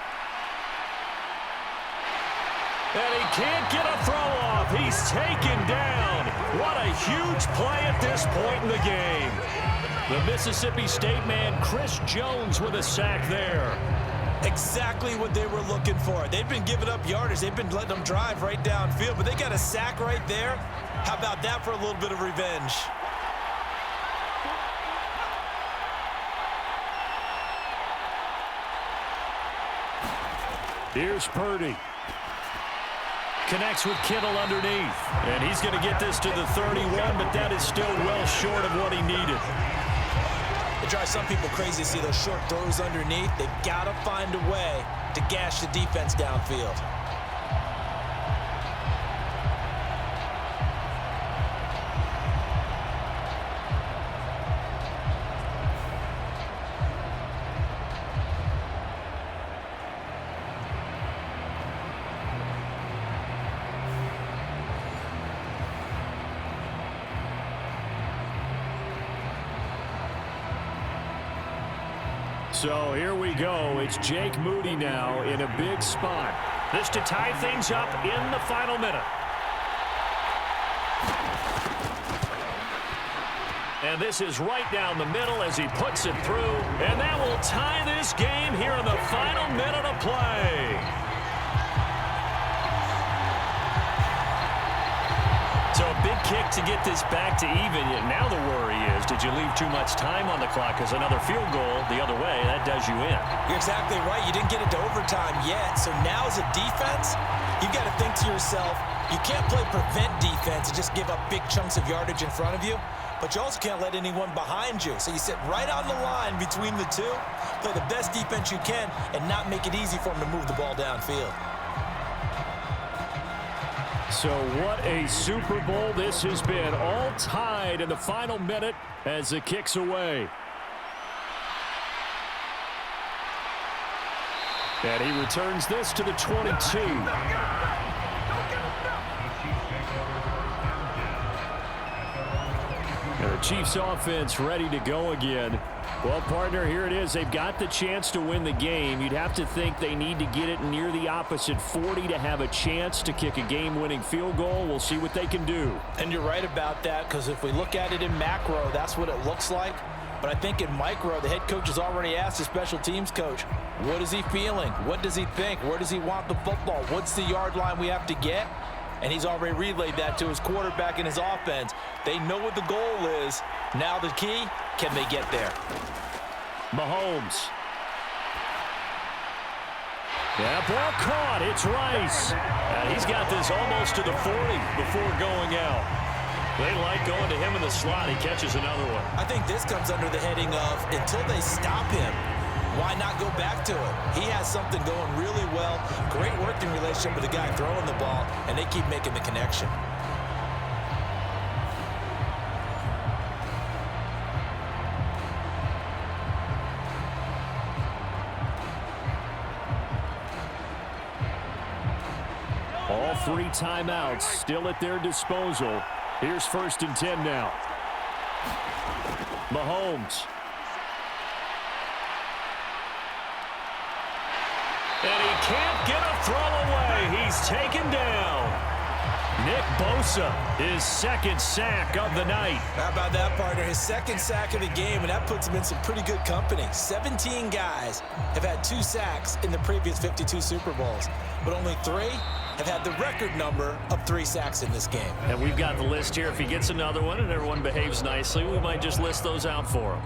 And he can't get a throw off. He's taken down. What a huge play at this point in the game. The Mississippi State man, Chris Jones, with a sack there. Exactly what they were looking for. They've been giving up yardage. They've been letting them drive right downfield, but they got a sack right there. How about that for a little bit of revenge? Here's Purdy. Connects with Kittle underneath. And he's going to get this to the 31, but that is still well short of what he needed. It drives some people crazy to see those short throws underneath. They've got to find a way to gash the defense downfield. So here we go. It's Jake Moody now in a big spot. This to tie things up in the final minute. And this is right down the middle as he puts it through. And that will tie this game here in the final minute of play. So a big kick to get this back to even. Now the worry is, did you leave too much time on the clock? Because another field goal the other way, that does you in. You're exactly right. You didn't get it to overtime yet. So now as a defense, you've got to think to yourself, you can't play prevent defense and just give up big chunks of yardage in front of you. But you also can't let anyone behind you. So you sit right on the line between the two, play the best defense you can, and not make it easy for them to move the ball downfield. So what a Super Bowl this has been. All tied in the final minute as the kick's away. And he returns this to the 22. And the Chiefs offense ready to go again. Well, partner, here it is. They've got the chance to win the game. You'd have to think they need to get it near the opposite 40 to have a chance to kick a game-winning field goal. We'll see what they can do. And you're right about that, because if we look at it in macro, that's what it looks like. But I think in micro, the head coach has already asked the special teams coach, what is he feeling? What does he think? Where does he want the football? What's the yard line we have to get? And he's already relayed that to his quarterback and his offense. They know what the goal is. Now the key, can they get there? Mahomes. Yeah, ball caught. It's Rice. And he's got this almost to the 40 before going out. They like going to him in the slot. He catches another one. I think this comes under the heading of, until they stop him, why not go back to it? He has something going really well. Great working relationship with the guy throwing the ball, and they keep making the connection. All 3 timeouts still at their disposal. Here's 1st and 10 now. Mahomes. And he can't get a throw away. He's taken down. Nick Bosa, his 2nd sack of the night. How about that, partner? His 2nd sack of the game, and that puts him in some pretty good company. 17 guys have had 2 sacks in the previous 52 Super Bowls, but only 3 have had the record number of 3 sacks in this game. And we've got the list here. If he gets another one and everyone behaves nicely, we might just list those out for him.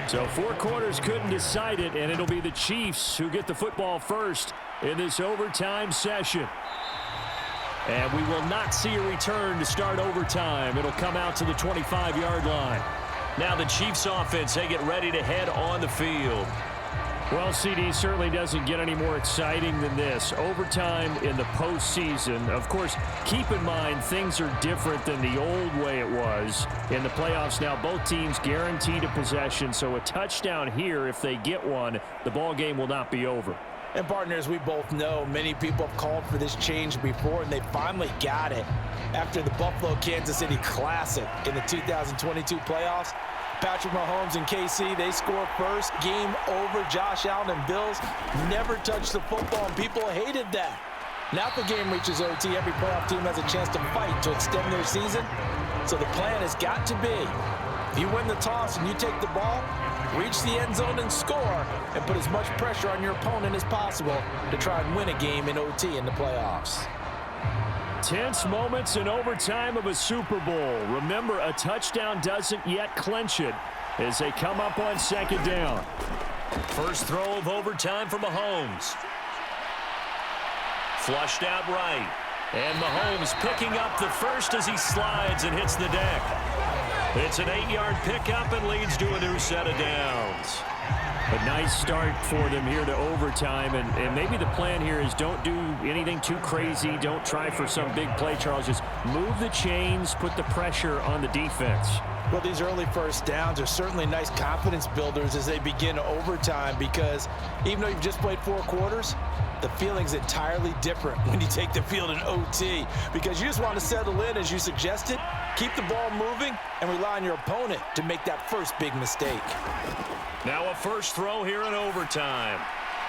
So 4 quarters couldn't decide it, and it'll be the Chiefs who get the football first in this overtime session. And we will not see a return to start overtime. It'll come out to the 25-yard line. Now the Chiefs offense, they get ready to head on the field. Well, CD, certainly doesn't get any more exciting than this. Overtime in the postseason. Of course, keep in mind things are different than the old way it was. In the playoffs now, both teams guaranteed a possession, so a touchdown here, if they get one, the ball game will not be over. And partners, we both know many people have called for this change before, and they finally got it. After the Buffalo-Kansas City Classic in the 2022 playoffs, Patrick Mahomes and KC, they score first. Game over. Josh Allen and Bills never touched the football, and people hated that. Now if the game reaches OT, every playoff team has a chance to fight to extend their season. So the plan has got to be, if you win the toss and you take the ball, reach the end zone and score, and put as much pressure on your opponent as possible to try and win a game in OT in the playoffs. Tense moments in overtime of a Super Bowl. Remember, a touchdown doesn't yet clinch it as they come up on second down. First throw of overtime for Mahomes. Flushed out right. And Mahomes picking up the first as he slides and hits the deck. It's an 8-yard pickup and leads to a new set of downs. A nice start for them here to overtime, and maybe the plan here is don't do anything too crazy. Don't try for some big play, Charles. Just move the chains, put the pressure on the defense. Well, these early first downs are certainly nice confidence builders as they begin overtime, because even though you've just played 4 quarters, the feeling's entirely different when you take the field in OT, because you just want to settle in, as you suggested, keep the ball moving, and rely on your opponent to make that first big mistake. Now a first throw here in overtime.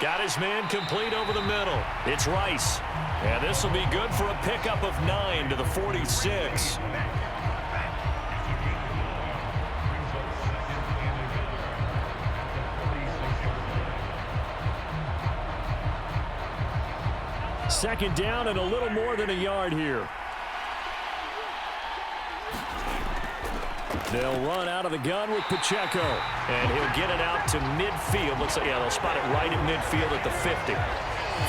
Got his man complete over the middle. It's Rice. And this will be good for a pickup of 9 to the 46. Second down and a little more than a yard here. They'll run out of the gun with Pacheco, and he'll get it out to midfield. Looks like, yeah, they'll spot it right in midfield at the 50.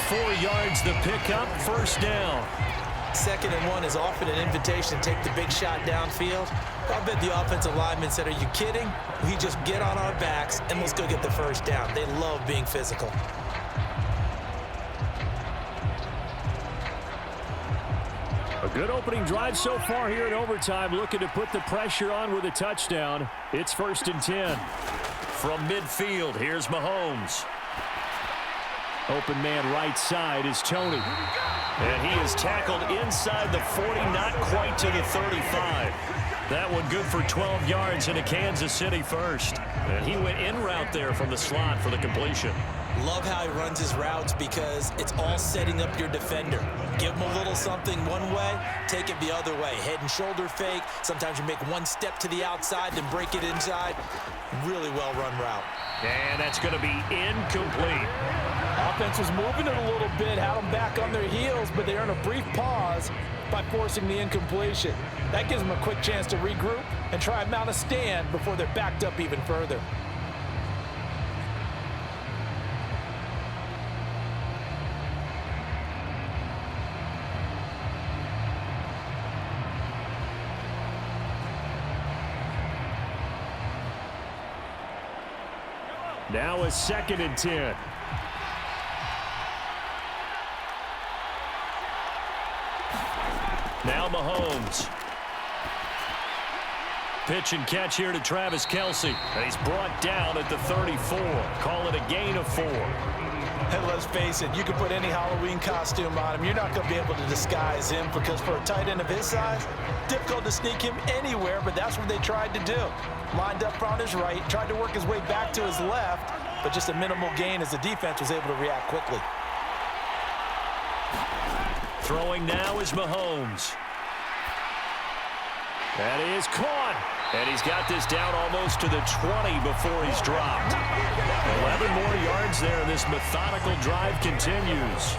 4 yards the pickup, first down. 2nd and 1 is often an invitation to take the big shot downfield. I bet the offensive lineman said, "Are you kidding? We just get on our backs and let's go get the first down." They love being physical. A good opening drive so far here in overtime, looking to put the pressure on with a touchdown. It's 1st and 10. From midfield, here's Mahomes. Open man right side is Tony. And he is tackled inside the 40, not quite to the 35. That one good for 12 yards and a Kansas City first. And he went in route there from the slot for the completion. Love how he runs his routes, because it's all setting up your defender. Give him a little something one way, take it the other way. Head and shoulder fake. Sometimes you make one step to the outside, then break it inside. Really well-run route. And that's going to be incomplete. Offense was moving it a little bit, had them back on their heels, but they earn a brief pause by forcing the incompletion. That gives them a quick chance to regroup and try and mount a stand before they're backed up even further. Now a 2nd and 10. Now Mahomes. Pitch and catch here to Travis Kelce. And he's brought down at the 34. Call it a gain of 4. And let's face it, you can put any Halloween costume on him. You're not going to be able to disguise him, because for a tight end of his size, difficult to sneak him anywhere, but that's what they tried to do. Lined up on his right, tried to work his way back to his left, but just a minimal gain as the defense was able to react quickly. Throwing now is Mahomes. That is caught. And he's got this down almost to the 20 before he's dropped. 11 more yards there. This methodical drive continues.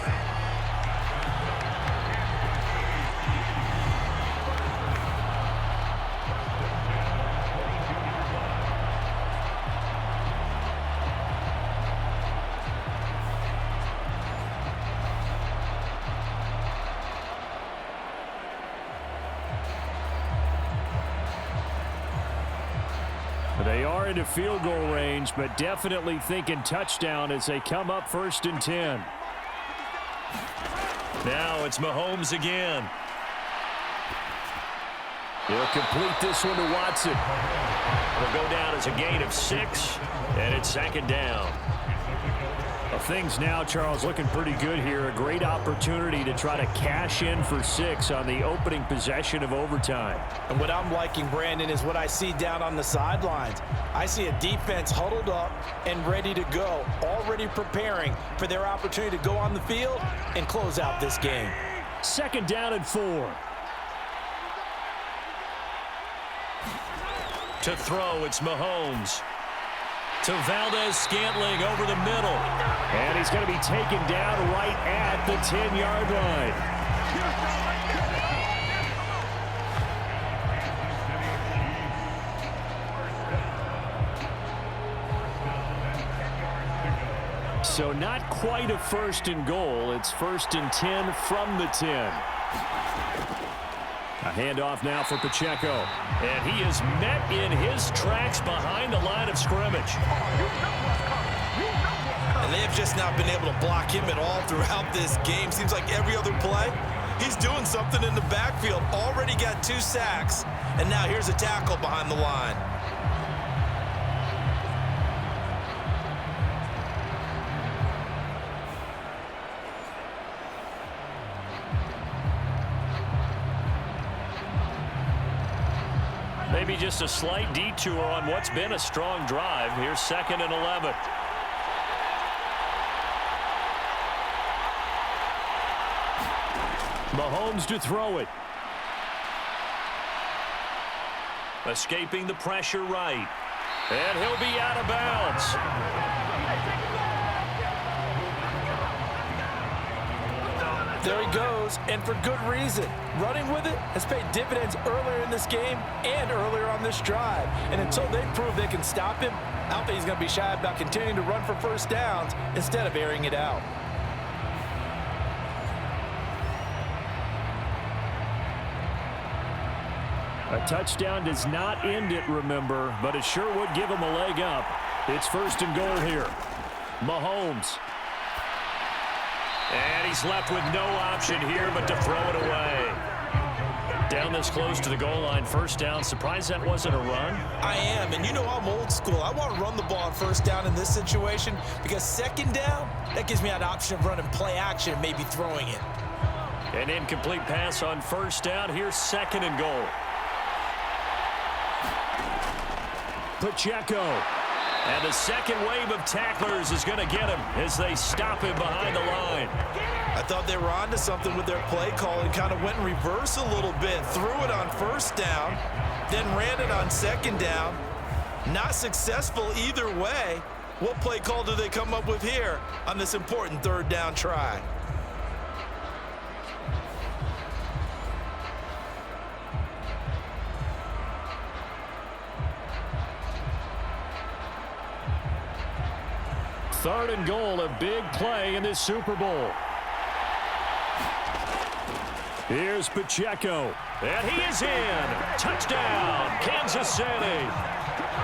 They are into field goal range, but definitely thinking touchdown as they come up 1st and 10. Now it's Mahomes again. He'll complete this one to Watson. It'll go down as a gain of 6, and it's 2nd down. Well, things now, Charles, looking pretty good here. A great opportunity to try to cash in for 6 on the opening possession of overtime. And what I'm liking, Brandon, is what I see down on the sidelines. I see a defense huddled up and ready to go, already preparing for their opportunity to go on the field and close out this game. 2nd down and 4. To throw, it's Mahomes. To Valdez-Scantling over the middle. And he's going to be taken down right at the 10-yard line. So not quite a 1st and goal. It's 1st and 10 from the 10. A handoff now for Pacheco. And he is met in his tracks behind the line of scrimmage. And they have just not been able to block him at all throughout this game. Seems like every other play, he's doing something in the backfield. Already got 2 sacks. And now here's a tackle behind the line. Maybe just a slight detour on what's been a strong drive. Here's 2nd and 11. Mahomes to throw it. Escaping the pressure right. And he'll be out of bounds. There he goes, and for good reason. Running with it has paid dividends earlier in this game and earlier on this drive. And until they prove they can stop him, I don't think he's going to be shy about continuing to run for 1st downs instead of airing it out. A touchdown does not end it, remember, but it sure would give him a leg up. It's 1st and goal here. Mahomes. And he's left with no option here but to throw it away. Down this close to the goal line, 1st down. Surprised that wasn't a run? I am, and you know I'm old school. I want to run the ball on 1st down in this situation because 2nd down, that gives me an option of running play action and maybe throwing it. An incomplete pass on 1st down. Here's 2nd and goal. Pacheco. And the second wave of tacklers is going to get him as they stop him behind the line. I thought they were onto something with their play call and kind of went in reverse a little bit. Threw it on 1st down, then ran it on 2nd down. Not successful either way. What play call do they come up with here on this important 3rd down try? Third and goal, a big play in this Super Bowl. Here's Pacheco, and he is in. Touchdown, Kansas City.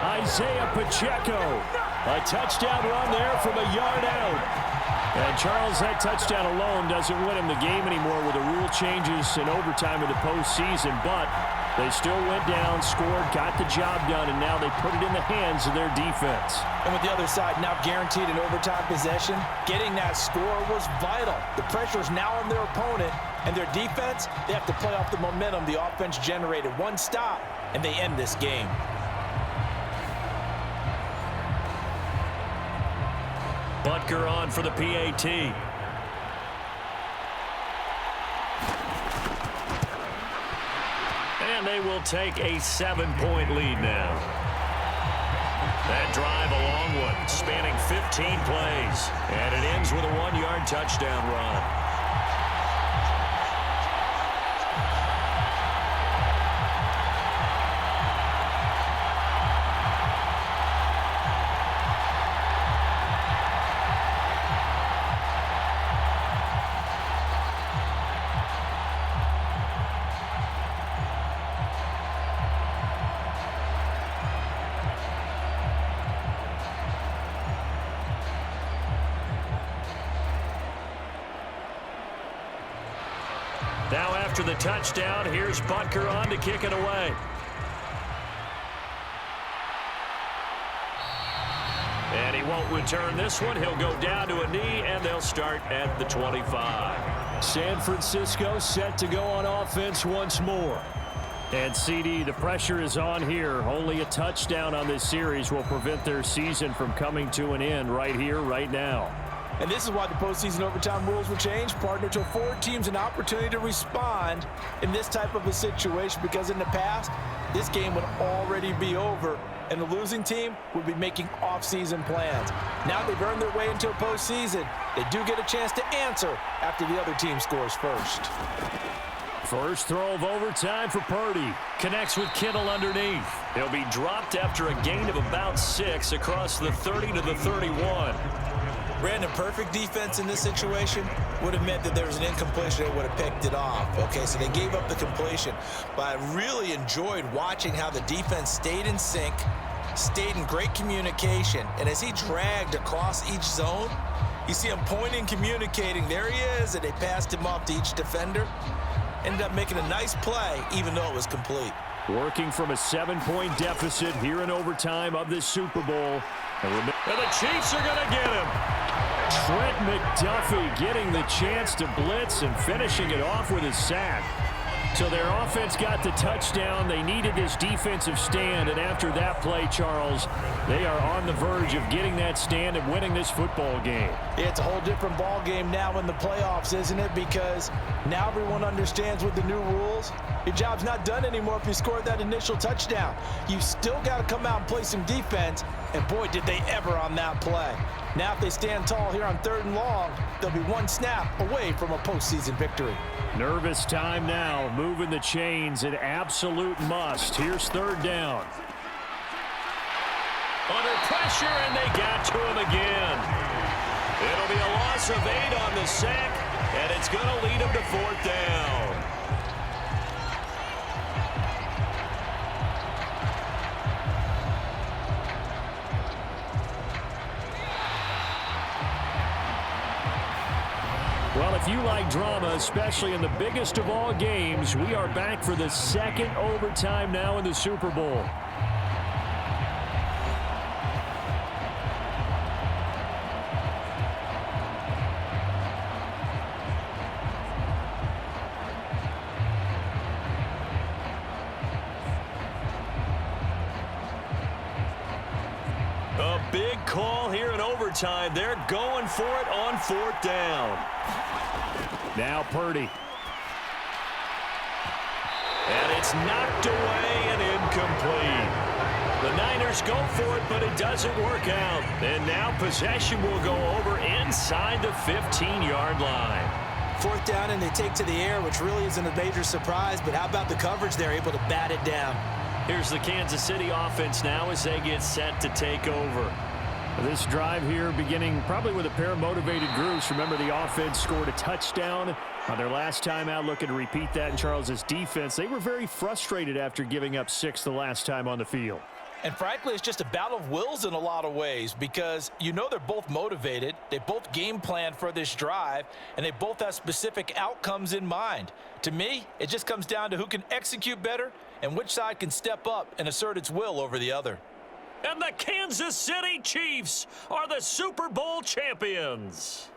Isaiah Pacheco, a touchdown run there from a yard out. And Charles, that touchdown alone doesn't win him the game anymore with the rule changes in overtime of the postseason, but they still went down, scored, got the job done, and now they put it in the hands of their defense. And with the other side now guaranteed an overtime possession, getting that score was vital. The pressure is now on their opponent, and their defense, they have to play off the momentum the offense generated. One stop, and they end this game. Butker on for the PAT. And they will take a 7-point lead now. That drive a long one, spanning 15 plays. And it ends with a 1-yard touchdown run. Now after the touchdown, here's Butker on to kick it away. And he won't return this one. He'll go down to a knee, and they'll start at the 25. San Francisco set to go on offense once more. And CD, the pressure is on here. Only a touchdown on this series will prevent their season from coming to an end right here, right now. And this is why the postseason overtime rules were changed, partner, to afford teams an opportunity to respond in this type of a situation, because in the past, this game would already be over, and the losing team would be making off-season plans. Now they've earned their way into a postseason. They do get a chance to answer after the other team scores first. First throw of overtime for Purdy. Connects with Kittle underneath. He'll be dropped after a gain of about 6 across the 30 to the 31. Brandon, perfect defense in this situation would have meant that there was an incompletion that would have picked it off. Okay, so they gave up the completion. But I really enjoyed watching how the defense stayed in sync, stayed in great communication, and as he dragged across each zone, you see him pointing, communicating. There he is, and they passed him off to each defender. Ended up making a nice play, even though it was complete. Working from a 7-point deficit here in overtime of this Super Bowl. And the Chiefs are going to get him. Trent McDuffie getting the chance to blitz and finishing it off with his sack. So their offense got the touchdown. They needed this defensive stand, and after that play, Charles, they are on the verge of getting that stand and winning this football game. Yeah, it's a whole different ball game now in the playoffs, isn't it? Because now everyone understands with the new rules, your job's not done anymore if you scored that initial touchdown. You still got to come out and play some defense, and boy, did they ever on that play. Now if they stand tall here on 3rd and long, they'll be one snap away from a postseason victory. Nervous time now, moving the chains, an absolute must. Here's 3rd down. Under pressure, and they got to him again. It'll be a loss of 8 on the sack, and it's going to lead them to 4th down. Well, if you like drama, especially in the biggest of all games, we are back for the 2nd overtime now in the Super Bowl. A big call here in overtime. They're going for it on 4th down. Now Purdy. And it's knocked away and incomplete. The Niners go for it, but it doesn't work out. And now possession will go over inside the 15-yard line. 4th down, and they take to the air, which really isn't a major surprise. But how about the coverage? They're able to bat it down. Here's the Kansas City offense now as they get set to take over. This drive here beginning probably with a pair of motivated groups. Remember, the offense scored a touchdown on their last time out, looking to repeat that in Charles's defense. They were very frustrated after giving up 6 the last time on the field. And frankly, it's just a battle of wills in a lot of ways, because you know they're both motivated, they both game plan for this drive, and they both have specific outcomes in mind. To me, it just comes down to who can execute better and which side can step up and assert its will over the other. And the Kansas City Chiefs are the Super Bowl champions.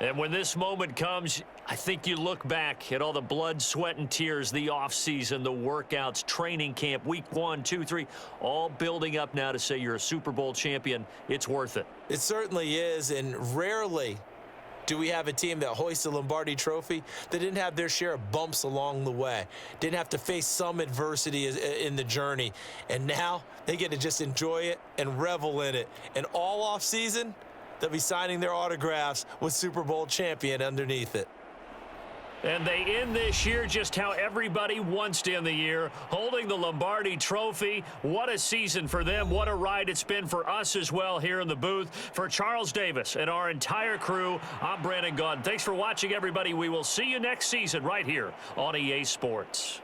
And when this moment comes, I think you look back at all the blood, sweat, and tears, the offseason, the workouts, training camp, week 1, 2, 3, all building up now to say you're a Super Bowl champion. It's worth it. It certainly is, and rarely do we have a team that hoists a Lombardi trophy that didn't have their share of bumps along the way, didn't have to face some adversity in the journey, and now they get to just enjoy it and revel in it. And all off season, they'll be signing their autographs with Super Bowl champion underneath it. And they end this year just how everybody wants to end the year, holding the Lombardi Trophy. What a season for them. What a ride it's been for us as well here in the booth. For Charles Davis and our entire crew, I'm Brandon Gaudin. Thanks for watching, everybody. We will see you next season right here on EA Sports.